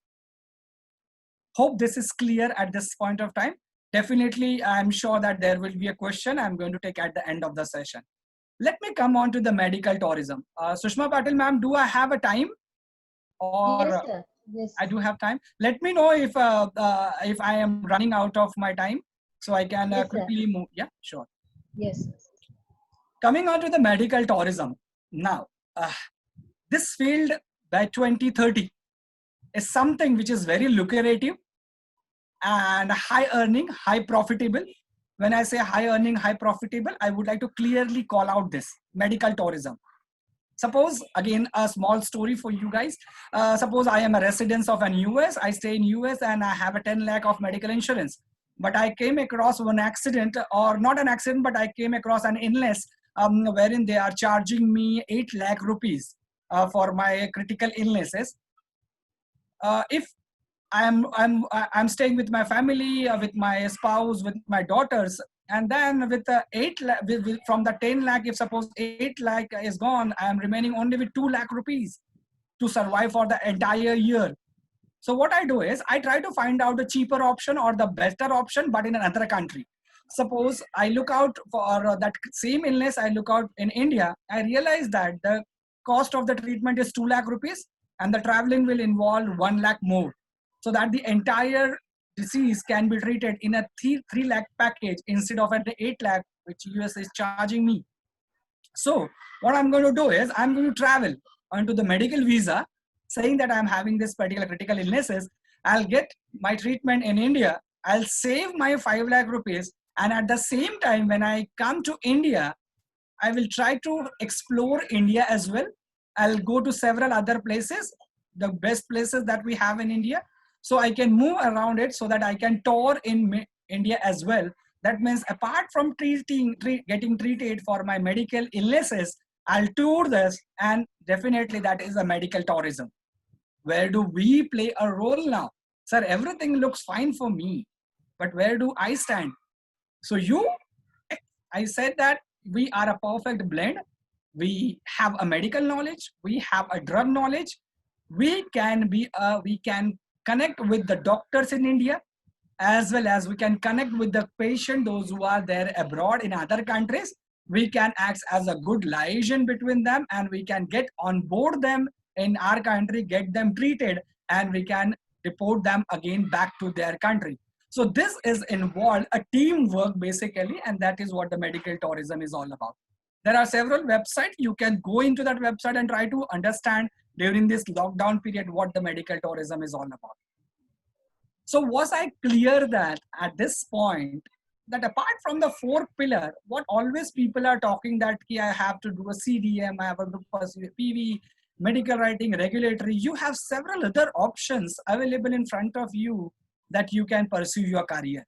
Hope this is clear at this point of time. Definitely, I'm sure that there will be a question I'm going to take at the end of the session. Let me come on to the medical tourism. Sushma Patil ma'am, do I have a time? Or yes, sir. Yes. I do have time. Let me know if I am running out of my time, so I can Yes, quickly move. Yeah, sure. Yes. Coming on to the medical tourism. Now, this field by 2030 is something which is very lucrative and high earning, high profitable. When I say high earning, high profitable, I would like to clearly call out this medical tourism. Suppose, again, a small story for you guys. Suppose I am a resident of an US, I stay in US and I have a 10 lakh of medical insurance. But I came across one accident, or not an accident, but I came across an illness wherein they are charging me 8 lakh rupees for my critical illnesses. If I'm staying with my family, with my spouse, with my daughters, and then with the 8 lakh, from the 10 lakh, if suppose 8 lakh is gone, I am remaining only with 2 lakh rupees to survive for the entire year. So what I do is I try to find out the cheaper option or the better option, but in another country. Suppose I look out for that same illness, I look out in India, I realize that the cost of the treatment is 2 lakh rupees and the traveling will involve 1 lakh more. So that the entire disease can be treated in a 3 lakh package instead of at the 8 lakh which US is charging me. So what I'm going to do is I'm going to travel onto the medical visa, saying that I'm having this particular critical illnesses. I'll get my treatment in India. I'll save my 5 lakh rupees. And at the same time, when I come to India, I will try to explore India as well. I'll go to several other places, the best places that we have in India. So I can move around it so that I can tour in India as well. That means apart from getting treated for my medical illnesses, I'll tour this, and definitely that is a medical tourism. Where do we play a role now? Sir, everything looks fine for me, but where do I stand? So I said that we are a perfect blend. We have a medical knowledge, we have a drug knowledge, we can connect with the doctors in India, as well as we can connect with the patient, those who are there abroad in other countries. We can act as a good liaison between them, and we can get on board them in our country, get them treated, and we can deport them again back to their country. So this is involved a teamwork basically, and that is what the medical tourism is all about. There are several websites. You can go into that website and try to understand during this lockdown period what the medical tourism is all about. So was I clear that at this point, that apart from the 4 pillar, what always people are talking that I have to do a CDM, I have to pursue a PV, medical writing, regulatory, you have several other options available in front of you that you can pursue your career.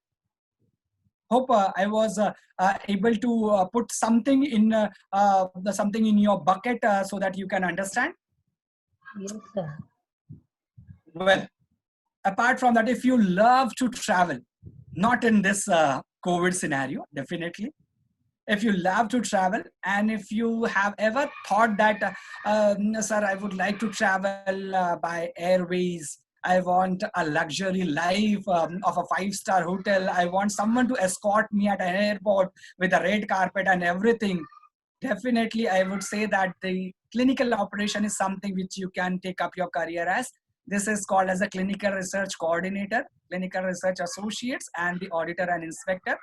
Hope I was able to put something in your bucket so that you can understand. Yes, sir. Well, apart from that, if you love to travel, not in this COVID scenario, definitely. If you love to travel, and if you have ever thought that, sir, I would like to travel by airways, I want a luxury life of a 5-star hotel, I want someone to escort me at an airport with a red carpet and everything, definitely I would say that the clinical operation is something which you can take up your career as. This is called as a clinical research coordinator, clinical research associates, and the auditor and inspector.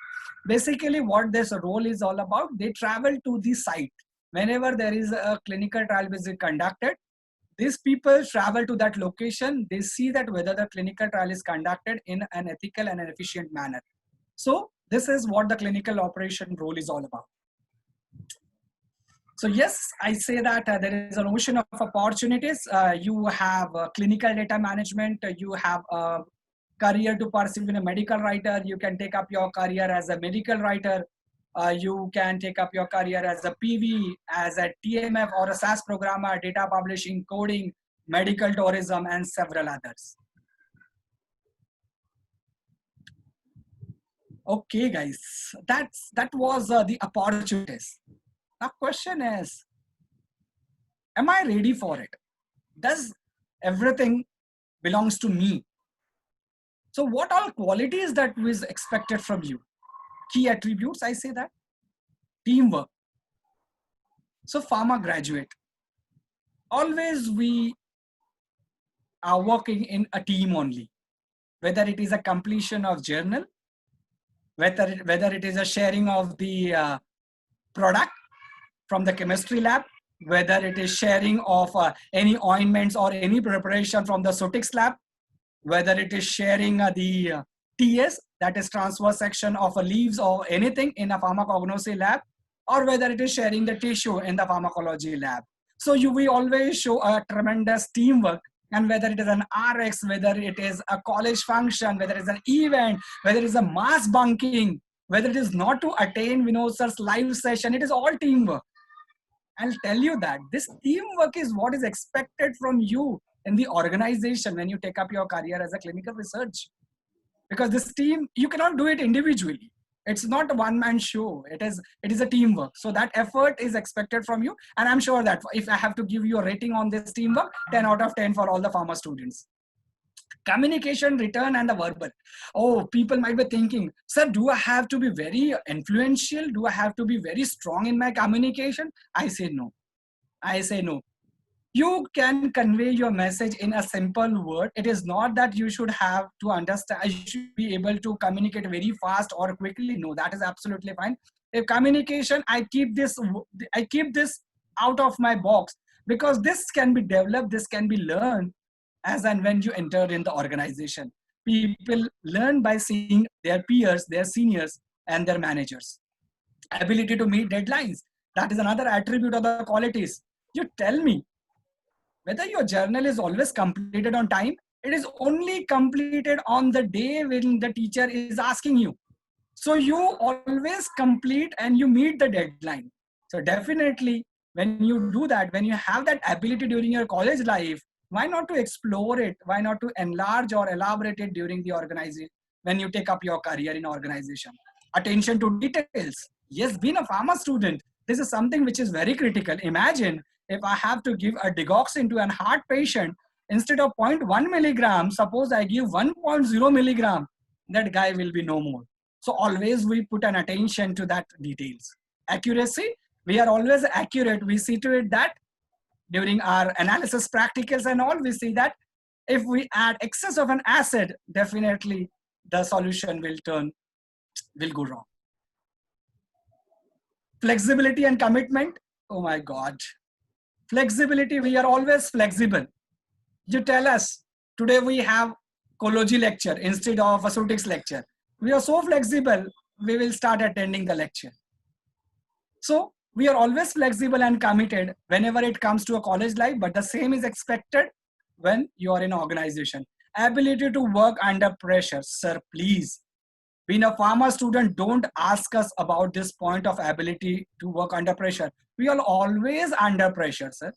Basically, what this role is all about, they travel to the site. Whenever there is a clinical trial visit conducted, these people travel to that location. They see that whether the clinical trial is conducted in an ethical and an efficient manner. So this is what the clinical operation role is all about. So yes, I say that there is an ocean of opportunities. You have clinical data management, you have a career to pursue in a medical writer, you can take up your career as a medical writer, you can take up your career as a PV, as a TMF or a SAS programmer, data publishing, coding, medical tourism, and several others. Okay, guys, that was the opportunities. Now question is, am I ready for it? Does everything belongs to me? So what all qualities that was expected from you? Key attributes, I say that. Teamwork. So pharma graduate. Always we are working in a team only. Whether it is a completion of journal, whether it is a sharing of the product from the chemistry lab, whether it is sharing of any ointments or any preparation from the Sotix lab, whether it is sharing the TS, that is transfer section of leaves or anything in a pharmacognosy lab, or whether it is sharing the tissue in the pharmacology lab. So we always show a tremendous teamwork, and whether it is an RX, whether it is a college function, whether it is an event, whether it is a mass bunking, whether it is not to attain Vinod sir's live session, it is all teamwork. I'll tell you that this teamwork is what is expected from you in the organization when you take up your career as a clinical research. Because this team, you cannot do it individually. It's not a one-man show. It is a teamwork. So that effort is expected from you. And I'm sure that if I have to give you a rating on this teamwork, 10 out of 10 for all the pharma students. Communication, written, and the verbal. Oh, people might be thinking, sir, do I have to be very influential? Do I have to be very strong in my communication? I say no. I say no. You can convey your message in a simple word. It is not that you should have to understand, you should be able to communicate very fast or quickly. No, that is absolutely fine. If communication, I keep this out of my box, because this can be developed, this can be learned as and when you enter in the organization. People learn by seeing their peers, their seniors, and their managers. Ability to meet deadlines, that is another attribute of the qualities. You tell me whether your journal is always completed on time. It is only completed on the day when the teacher is asking you. So you always complete and you meet the deadline. So definitely, when you do that, when you have that ability during your college life, why not to explore it? Why not to enlarge or elaborate it during the organization, when you take up your career in organization? Attention to details. Yes, being a pharma student, this is something which is very critical. Imagine if I have to give a digoxin to an heart patient, instead of 0.1 milligram, suppose I give 1.0 milligram, that guy will be no more. So always we put an attention to that details. Accuracy, we are always accurate. We see to it that during our analysis practicals and all, we see that if we add excess of an acid, definitely the solution will go wrong. Flexibility and commitment. Oh my God. Flexibility, we are always flexible. You tell us, today we have Cology lecture instead of a Sotix lecture. We are so flexible, we will start attending the lecture. So we are always flexible and committed whenever it comes to a college life, but the same is expected when you are in an organization. Ability to work under pressure. Sir, please, being a pharma student, don't ask us about this point of ability to work under pressure. We are always under pressure, sir.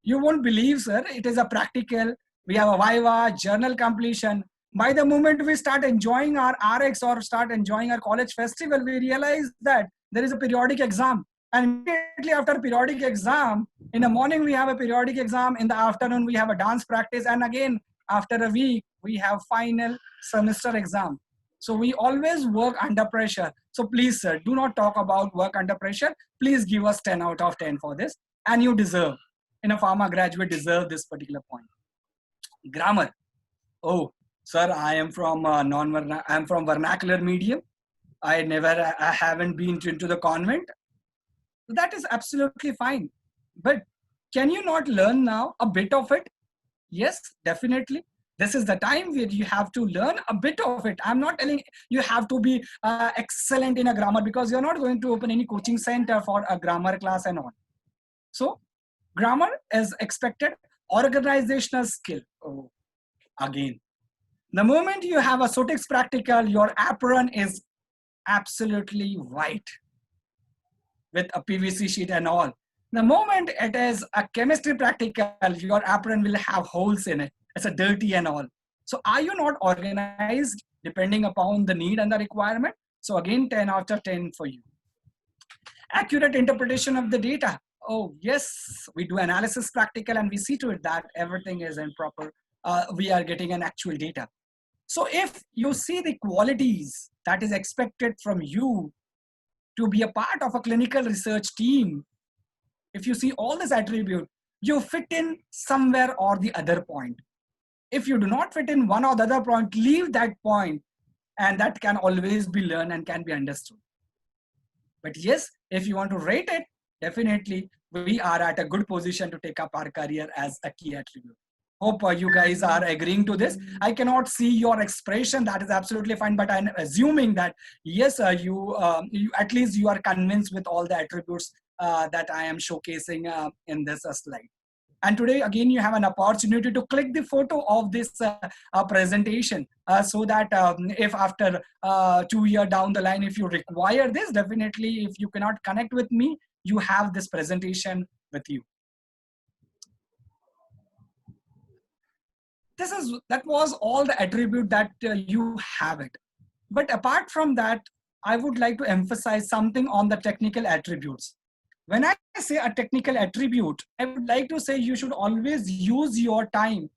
You won't believe, sir, it is a practical. We have a viva, journal completion. By the moment we start enjoying our RX or start enjoying our college festival, we realize that there is a periodic exam. And immediately after periodic exam, in the morning we have a periodic exam, in the afternoon we have a dance practice, and again, after a week, we have final semester exam. So we always work under pressure. So please, sir, do not talk about work under pressure. Please give us 10 out of 10 for this. And you deserve, in a pharma graduate, deserve this particular point. Grammar. Oh, sir, I am from I'm from vernacular medium. I haven't been into the convent. That is absolutely fine. But can you not learn now a bit of it? Yes, definitely. This is the time where you have to learn a bit of it. I'm not telling you have to be excellent in a grammar, because you're not going to open any coaching center for a grammar class and all. So grammar is expected. Organizational skill. Oh, again, the moment you have a Sotix practical, your apron is absolutely white with a PVC sheet and all. The moment it is a chemistry practical, your apron will have holes in it. It's a dirty and all. So are you not organized depending upon the need and the requirement? So again, 10 out of 10 for you. Accurate interpretation of the data. Oh yes, we do analysis practical and we see to it that everything is in proper, we are getting an actual data. So if you see the qualities that is expected from you to be a part of a clinical research team, if you see all this attribute, you fit in somewhere or the other point. If you do not fit in one or the other point, leave that point, and that can always be learned and can be understood. But yes, if you want to rate it, definitely we are at a good position to take up our career as a key attribute. Hope you guys are agreeing to this. I cannot see your expression. That is absolutely fine. But I'm assuming that yes, you at least you are convinced with all the attributes that I am showcasing in this slide. And today, again, you have an opportunity to click the photo of this presentation so that if after 2 years down the line, if you require this, definitely if you cannot connect with me, you have this presentation with you. That was all the attribute that you have it. But apart from that, I would like to emphasize something on the technical attributes. When I say a technical attribute, I would like to say you should always use your time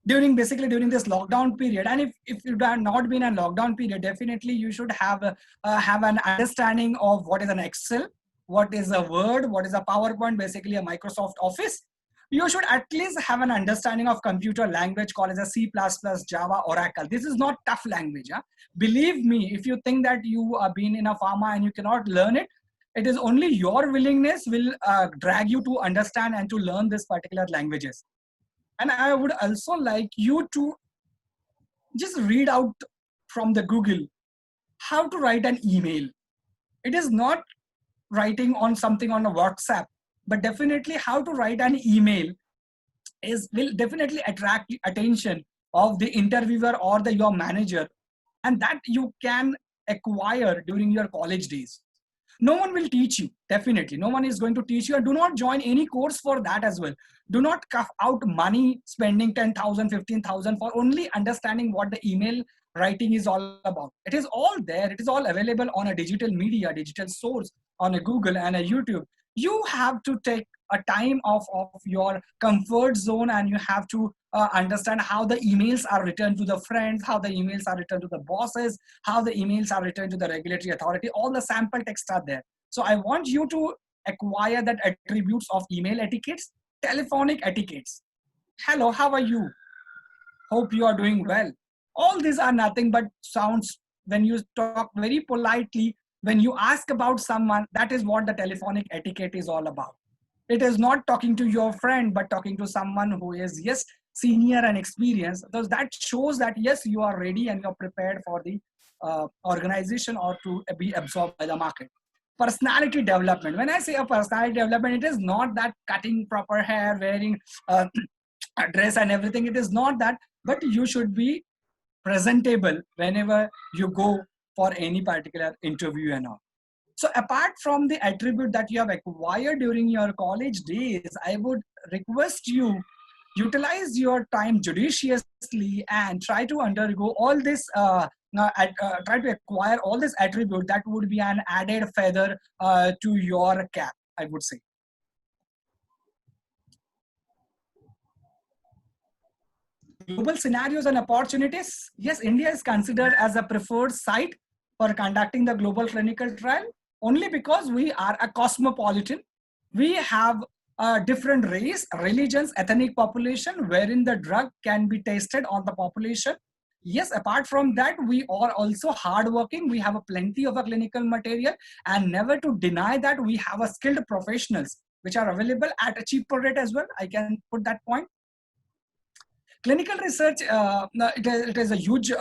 during this lockdown period. And if you have not been in a lockdown period, definitely you should have an understanding of what is an Excel, what is a Word, what is a PowerPoint, basically a Microsoft Office. you should at least have an understanding of computer language called as a C++, Java, Oracle. This is not tough language. Huh? Believe me, if you think that you are being in a pharma and you cannot learn it, it is only your willingness will drag you to understand and to learn this particular languages. And I would also like you to just read out from the Google how to write an email. It is not writing on something on a WhatsApp, but definitely how to write an email will definitely attract the attention of the interviewer or your manager, and that you can acquire during your college days. No one will teach you, definitely. No one is going to teach you, and do not join any course for that as well. Do not cuff out money spending 10,000, 15,000 for only understanding what the email writing is all about. It is all there. It is all available on a digital media, digital source, on a Google and a YouTube. You have to take a time of your comfort zone, and you have to understand how the emails are returned to the friends, how the emails are returned to the bosses, how the emails are returned to the regulatory authority. All the sample text are there. So I want you to acquire that attributes of email etiquettes, telephonic etiquettes. Hello, how are you? Hope you are doing well. All these are nothing but sounds when you talk very politely. When you ask about someone, that is what the telephonic etiquette is all about. It is not talking to your friend, but talking to someone who is, yes, senior and experienced. Because that shows that, yes, you are ready and you're prepared for the organization or to be absorbed by the market. Personality development. When I say a personality development, it is not that cutting proper hair, wearing a dress and everything. It is not that, but you should be presentable whenever you go for any particular interview and all. So apart from the attribute that you have acquired during your college days, I would request you utilize your time judiciously and try to undergo all this, try to acquire all this attribute that would be an added feather to your cap, I would say. Global scenarios and opportunities. Yes, India is considered as a preferred site for conducting the global clinical trial only because we are a cosmopolitan. We have different race, religions, ethnic population wherein the drug can be tested on the population. Yes, apart from that, we are also hardworking. We have a plenty of a clinical material, and never to deny that we have a skilled professionals which are available at a cheaper rate as well. I can put that point. Clinical research, it is a huge,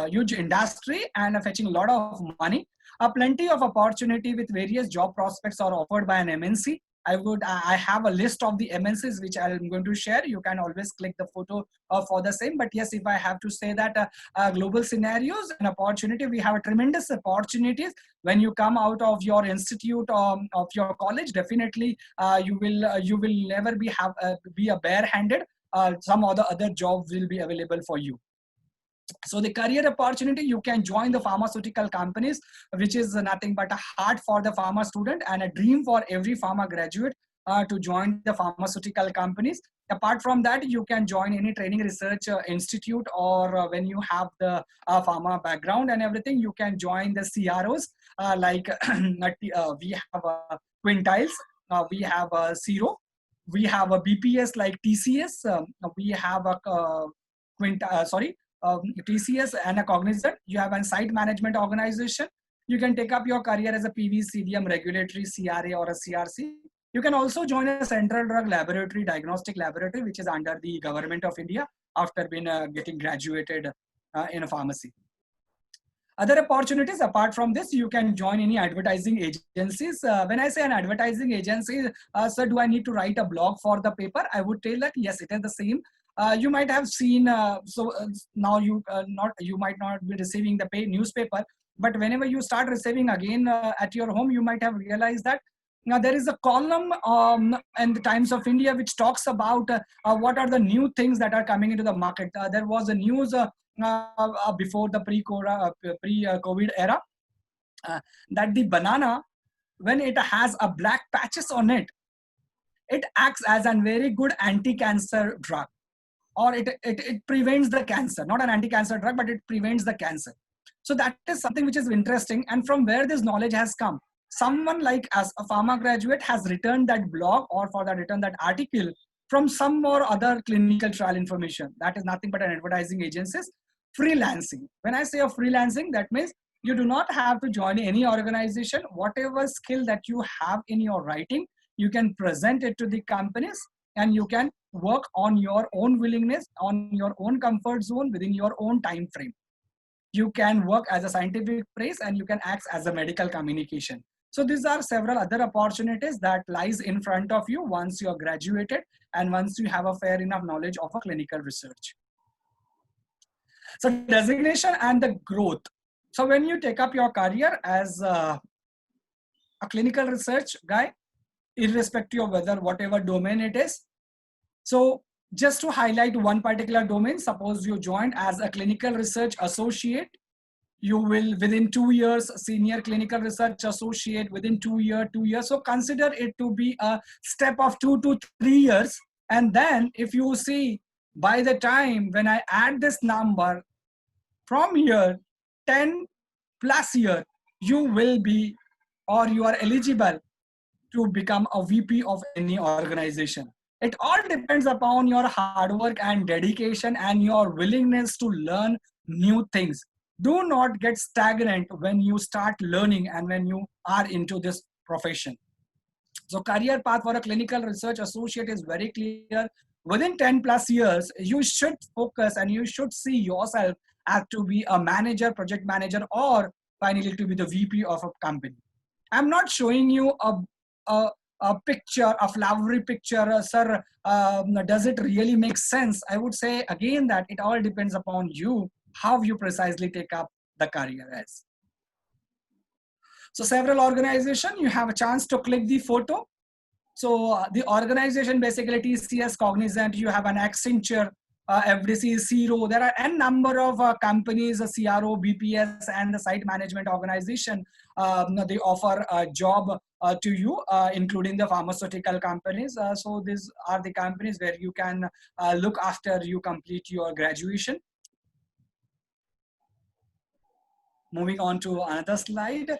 huge industry and fetching a lot of money. Plenty of opportunity with various job prospects are offered by an MNC. I have a list of the MNCs which I'm going to share. You can always click the photo for the same. But yes, if I have to say that global scenarios and opportunity, we have a tremendous opportunities when you come out of your institute of your college. Definitely, you will never be a barehanded. Some other jobs will be available for you. So the career opportunity, you can join the pharmaceutical companies, which is nothing but a heart for the pharma student and a dream for every pharma graduate to join the pharmaceutical companies. Apart from that, you can join any training research institute, or when you have the pharma background and everything, you can join the CROs like we have Quintiles, we have Zero, we have a BPS like TCS, we have a TCS and a Cognizant. You have a site management organization. You can take up your career as a PV, CDM, regulatory, CRA or a CRC. You can also join a central drug laboratory, diagnostic laboratory, which is under the government of India after getting graduated in a pharmacy. Other opportunities apart from this, you can join any advertising agencies. When I say an advertising agency, sir, do I need to write a blog for the paper? I would tell that yes, it is the same. You might have seen, now you might not be receiving the paid newspaper, but whenever you start receiving again at your home, you might have realized that now there is a column in the Times of India which talks about what are the new things that are coming into the market. There was a news before the pre-COVID era that the banana, when it has a black patches on it, it acts as a very good anti-cancer drug, or it prevents the cancer. Not an anti-cancer drug, but it prevents the cancer. So that is something which is interesting, and from where this knowledge has come. Someone like as a pharma graduate has written that blog or written that article from some or other clinical trial information. That is nothing but an advertising agencies. Freelancing. When I say of freelancing, that means you do not have to join any organization. Whatever skill that you have in your writing, you can present it to the companies, and you can work on your own willingness, on your own comfort zone, within your own time frame. You can work as a scientific press, and you can act as a medical communication. So these are several other opportunities that lies in front of you once you are graduated and once you have a fair enough knowledge of a clinical research. So designation and the growth. So when you take up your career as a clinical research guy, irrespective of whether whatever domain it is. So just to highlight one particular domain, suppose you joined as a clinical research associate, you will within 2 years, senior clinical research associate within 2 years. So consider it to be a step of 2 to 3 years. And then if you see, by the time when I add this number from here, 10 plus year, you will be, or you are eligible to become a VP of any organization. It all depends upon your hard work and dedication and your willingness to learn new things. Do not get stagnant when you start learning and when you are into this profession. So career path for a clinical research associate is very clear. Within 10 plus years, you should focus and you should see yourself as to be a manager, project manager, or finally to be the VP of a company. I'm not showing you a picture, a flowery picture, sir, does it really make sense? I would say again that it all depends upon you, how you precisely take up the career as. So several organizations, you have a chance to click the photo. So the organization basically TCS, Cognizant, you have an Accenture, FDC, CRO. There are n number of companies, CRO, BPS, and the site management organization. They offer a job to you, including the pharmaceutical companies. So these are the companies where you can look after you complete your graduation. Moving on to another slide.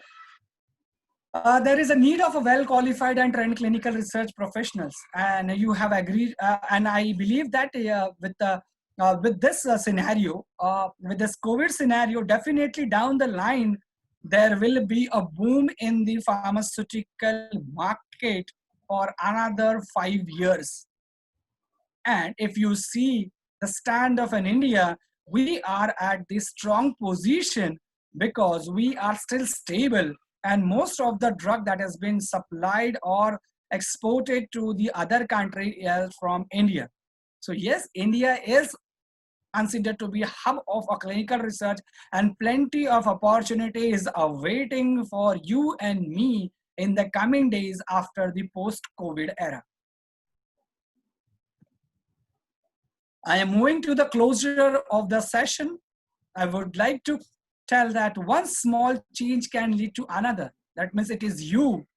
There is a need of a well-qualified and trained clinical research professionals, and you have agreed. And I believe that with this scenario, with this COVID scenario, definitely down the line, there will be a boom in the pharmaceutical market for another 5 years. And if you see the stand of an India, we are at this strong position because we are still stable, and most of the drug that has been supplied or exported to the other country is from India. So yes, India is considered to be a hub of a clinical research, and plenty of opportunities are waiting for you and me in the coming days after the post-COVID era. I am moving to the closure of the session. I would like to tell that one small change can lead to another. That means it is you.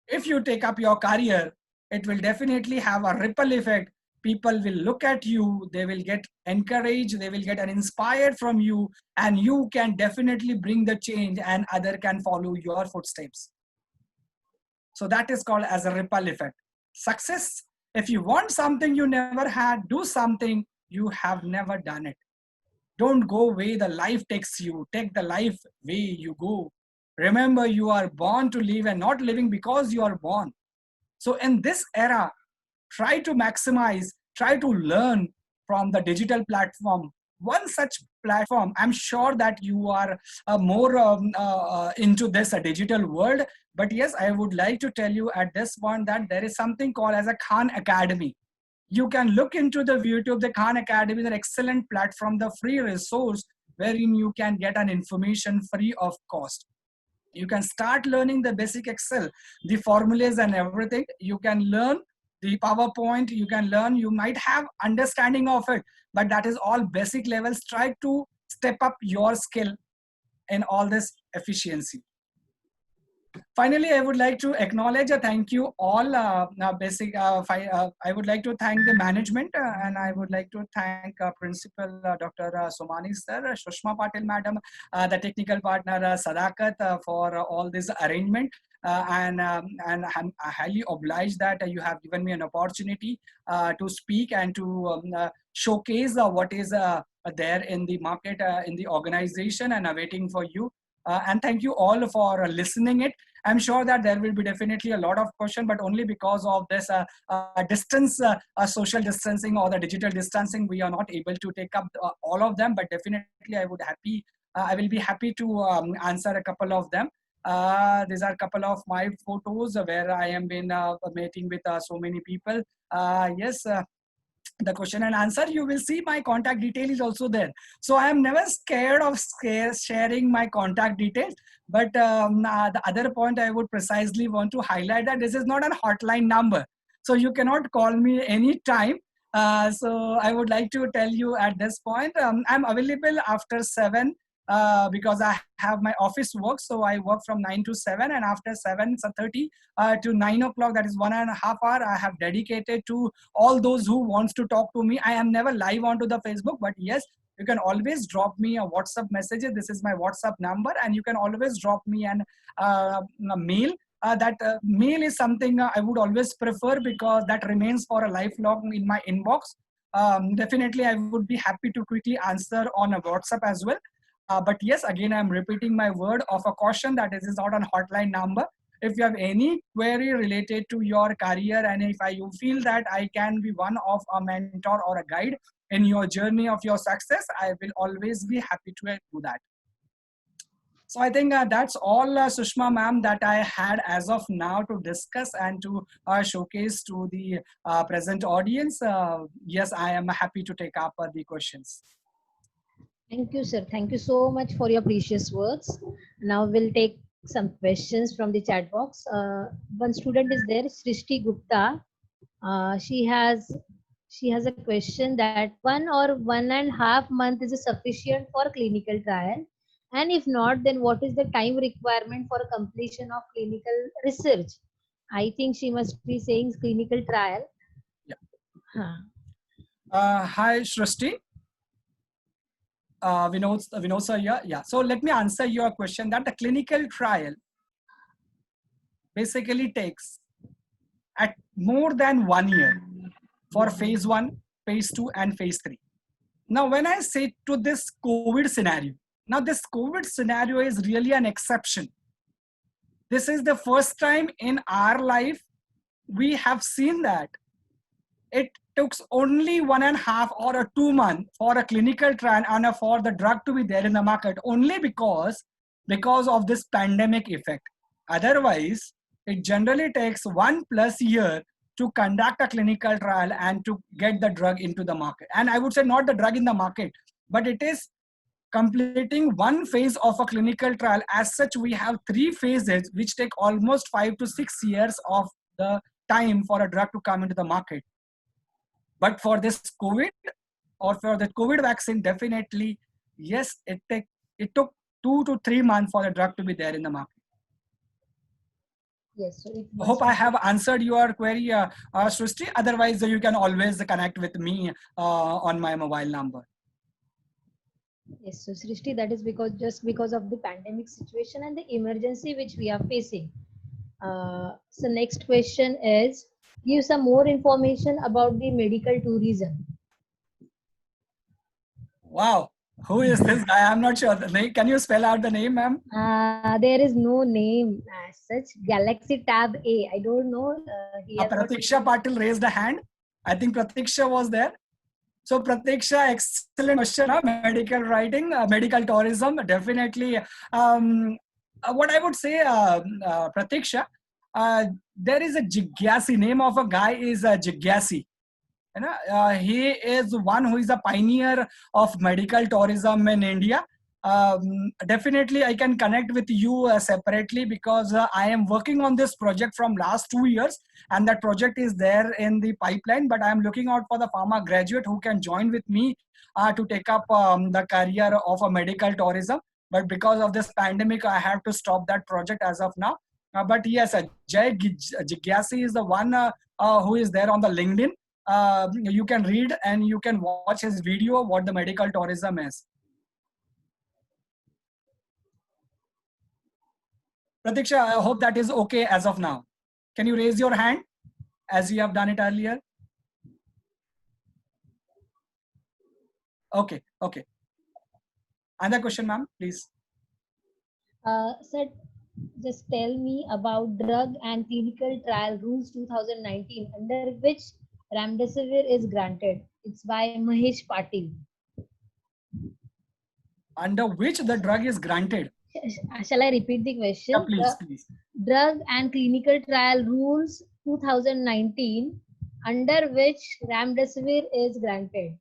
If you take up your career, it will definitely have a ripple effect. People will look at you, they will get encouraged, they will get inspired from you, and you can definitely bring the change and other can follow your footsteps. So that is called as a ripple effect. Success, if you want something you never had, do something you have never done it. Don't go where the life takes you. Take the life where you go. Remember, you are born to live and not living because you are born. So in this era, try to maximize, try to learn from the digital platform. One such platform, I'm sure that you are more into this digital world. But yes, I would like to tell you at this point that there is something called as a Khan Academy. You can look into the YouTube. The Khan Academy is an excellent platform, the free resource wherein you can get an information free of cost. You can start learning the basic Excel, the formulas and everything. You can learn the PowerPoint. You can learn, you might have understanding of it, but that is all basic levels. Try to step up your skill in all this efficiency. Finally, I would like to acknowledge a thank you all. I would like to thank the management and I would like to thank Principal Dr. Somani sir, Shushma Patil madam, the technical partner Sadakat for all this arrangement. And I'm highly obliged that you have given me an opportunity to speak and to showcase what is there in the market, in the organization, and awaiting for you. And thank you all for listening it. I'm sure that there will be definitely a lot of question, but only because of this distance, social distancing or the digital distancing, we are not able to take up all of them. But definitely, I will be happy to answer a couple of them. These are a couple of my photos where I am been meeting with so many people. Yes. The question and answer, you will see my contact detail is also there. So I am never scared of sharing my contact details. But the other point I would precisely want to highlight that this is not a hotline number. So you cannot call me anytime. So I would like to tell you at this point, I'm available after 7 because I have my office work. So I work from 9 to 7, and after 7:30 to 9 o'clock, that is 1.5 hours, I have dedicated to all those who wants to talk to me. I am never live onto the Facebook, but yes, you can always drop me a WhatsApp message. This is my WhatsApp number, and you can always drop me a mail. That mail is something I would always prefer because that remains for a lifelong in my inbox. Definitely, I would be happy to quickly answer on a WhatsApp as well. But yes, again, I'm repeating my word of a caution that this is not a hotline number. If you have any query related to your career, and if you feel that I can be one of a mentor or a guide in your journey of your success, I will always be happy to do that. So I think that's all, Sushma ma'am, that I had as of now to discuss and to showcase to the present audience. Yes, I am happy to take up the questions. Thank you, sir. Thank you so much for your precious words. Now we'll take some questions from the chat box. One student is there, Srishti Gupta. She has a question that 1 or 1.5 month is sufficient for clinical trial, and if not, then what is the time requirement for completion of clinical research? I think she must be saying clinical trial. Yeah. Hi, Srishti. Vinod sir, yeah. So let me answer your question that the clinical trial basically takes at more than 1 year for phase 1, phase 2, and phase 3. Now, when I say to this COVID scenario, now this COVID scenario is really an exception. This is the first time in our life we have seen that it took only 1.5 or 2 months for a clinical trial and for the drug to be there in the market, only because of this pandemic effect. Otherwise, it generally takes 1+ year to conduct a clinical trial and to get the drug into the market. And I would say not the drug in the market, but it is completing one phase of a clinical trial. As such, we have 3 phases which take almost 5 to 6 years of the time for a drug to come into the market. But for this COVID or for the COVID vaccine, definitely, yes, it took 2 to 3 months for the drug to be there in the market. Yes. So I hope I have answered your query, Srishti. Otherwise, you can always connect with me on my mobile number. Yes, so Srishti, that is just because of the pandemic situation and the emergency which we are facing. So next question is, give some more information about the medical tourism. Wow, who is this guy? I'm not sure. The name. Can you spell out the name, ma'am? There is no name as such. Galaxy Tab A. I don't know. Pratiksha Patil raised a hand. I think Pratiksha was there. So Pratiksha, excellent question. Medical writing, medical tourism, definitely. What I would say, Pratiksha, there is a Jigyasi. Name of a guy is Jigyasi. He is one who is a pioneer of medical tourism in India. Definitely, I can connect with you separately because I am working on this project from last 2 years, and that project is there in the pipeline. But I am looking out for the pharma graduate who can join with me to take up the career of a medical tourism. But because of this pandemic, I have to stop that project as of now. But yes, Jay Jigyasi is the one who is there on the LinkedIn. You can read and you can watch his video what the medical tourism is. Pratiksha, I hope that is okay as of now. Can you raise your hand as you have done it earlier? Okay, okay. Another question, ma'am, please. Sir, just tell me about drug and clinical trial rules 2019 under which Remdesivir is granted. It's by Mahesh Patil. Under which the drug is granted? Shall I repeat the question? Yeah, please, The please. drug and clinical trial rules 2019 under which Remdesivir is granted.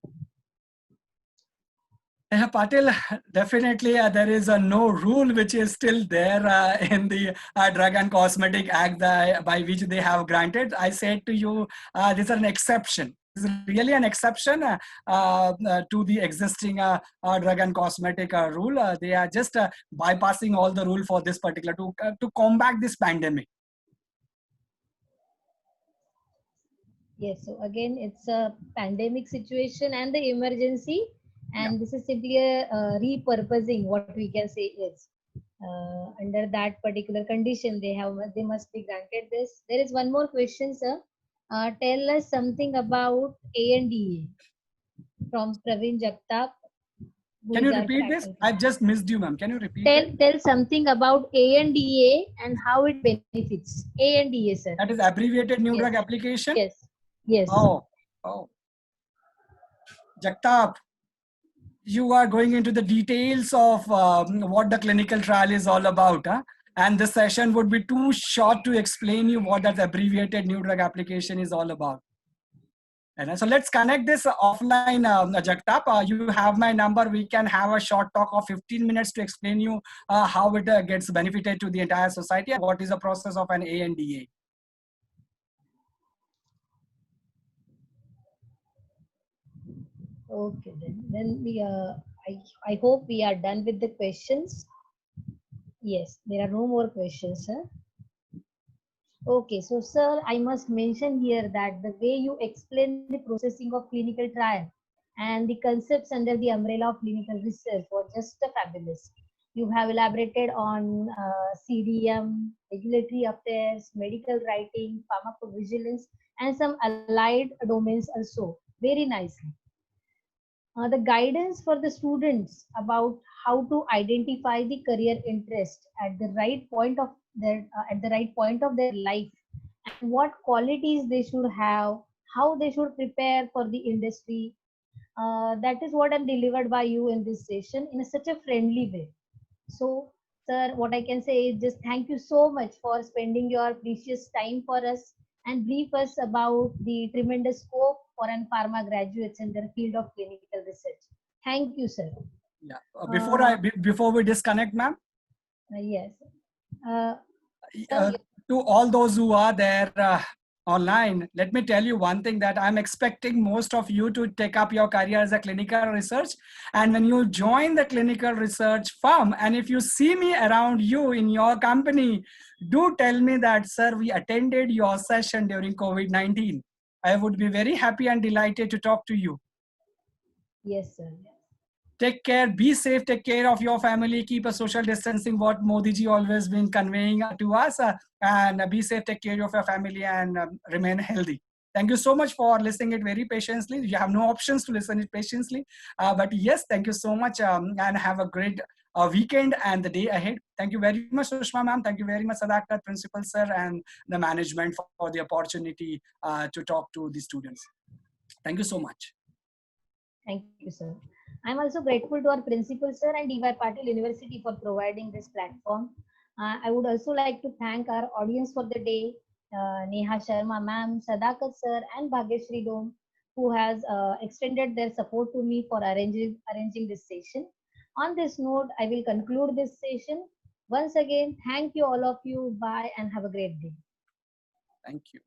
Patil, definitely there is no rule which is still there in the Drug and Cosmetic Act by which they have granted. I said to you, this is an exception. This is really an exception to the existing drug and cosmetic rule. They are just bypassing all the rule for this particular to combat this pandemic. Yes, so again, it's a pandemic situation and the emergency, and this is simply a repurposing. What we can say is under that particular condition, they must be granted this. There is one more question, sir. Tell us something about ANDA from Praveen Jagtap. Can you repeat this? I've just missed you, ma'am. Can you repeat it? Tell something about ANDA and how it benefits. ANDA, sir. That is abbreviated new drug application? Yes. Yes. Oh. Jagtap, you are going into the details of what the clinical trial is all about. And this session would be too short to explain you what that abbreviated new drug application is all about. And so let's connect this offline, Jagtap. You have my number. We can have a short talk of 15 minutes to explain you how it gets benefited to the entire society and what is the process of an ANDA. Okay, then we I hope we are done with the questions. Yes, there are no more questions, sir. Okay, so sir, I must mention here that the way you explain the processing of clinical trial and the concepts under the umbrella of clinical research was just fabulous. You have elaborated on CDM, regulatory affairs, medical writing, pharmacovigilance, and some allied domains also very nicely. The guidance for the students about how to identify the career interest at the right point of their life, and what qualities they should have, how they should prepare for the industry. That is what I'm delivered by you in this session in such a friendly way. So, sir, what I can say is just thank you so much for spending your precious time for us and brief us about the tremendous scope for an pharma graduates in the field of clinical research. Thank you, sir. Yeah. Before we disconnect, ma'am. Yes. To all those who are there online, let me tell you one thing, that I'm expecting most of you to take up your career as a clinical research. And when you join the clinical research firm, and if you see me around you in your company, do tell me that, sir, we attended your session during COVID-19. I would be very happy and delighted to talk to you. Yes, sir. Take care, be safe, take care of your family, keep a social distancing, what Modi ji always been conveying to us, and be safe, take care of your family, and remain healthy. Thank you so much for listening it very patiently. You have no options to listen it patiently, but yes, thank you so much, and have a great weekend and the day ahead. Thank you very much, Sushma ma'am. Thank you very much, Sadakat, principal sir, and the management for the opportunity to talk to the students. Thank you so much. Thank you, sir. I'm also grateful to our principal, sir, and DY Patil University for providing this platform. I would also like to thank our audience for the day, Neha Sharma ma'am, Sadakat sir, and Bhagyashri Dom, who has extended their support to me for arranging this session. On this note, I will conclude this session. Once again, thank you all of you. Bye and have a great day. Thank you.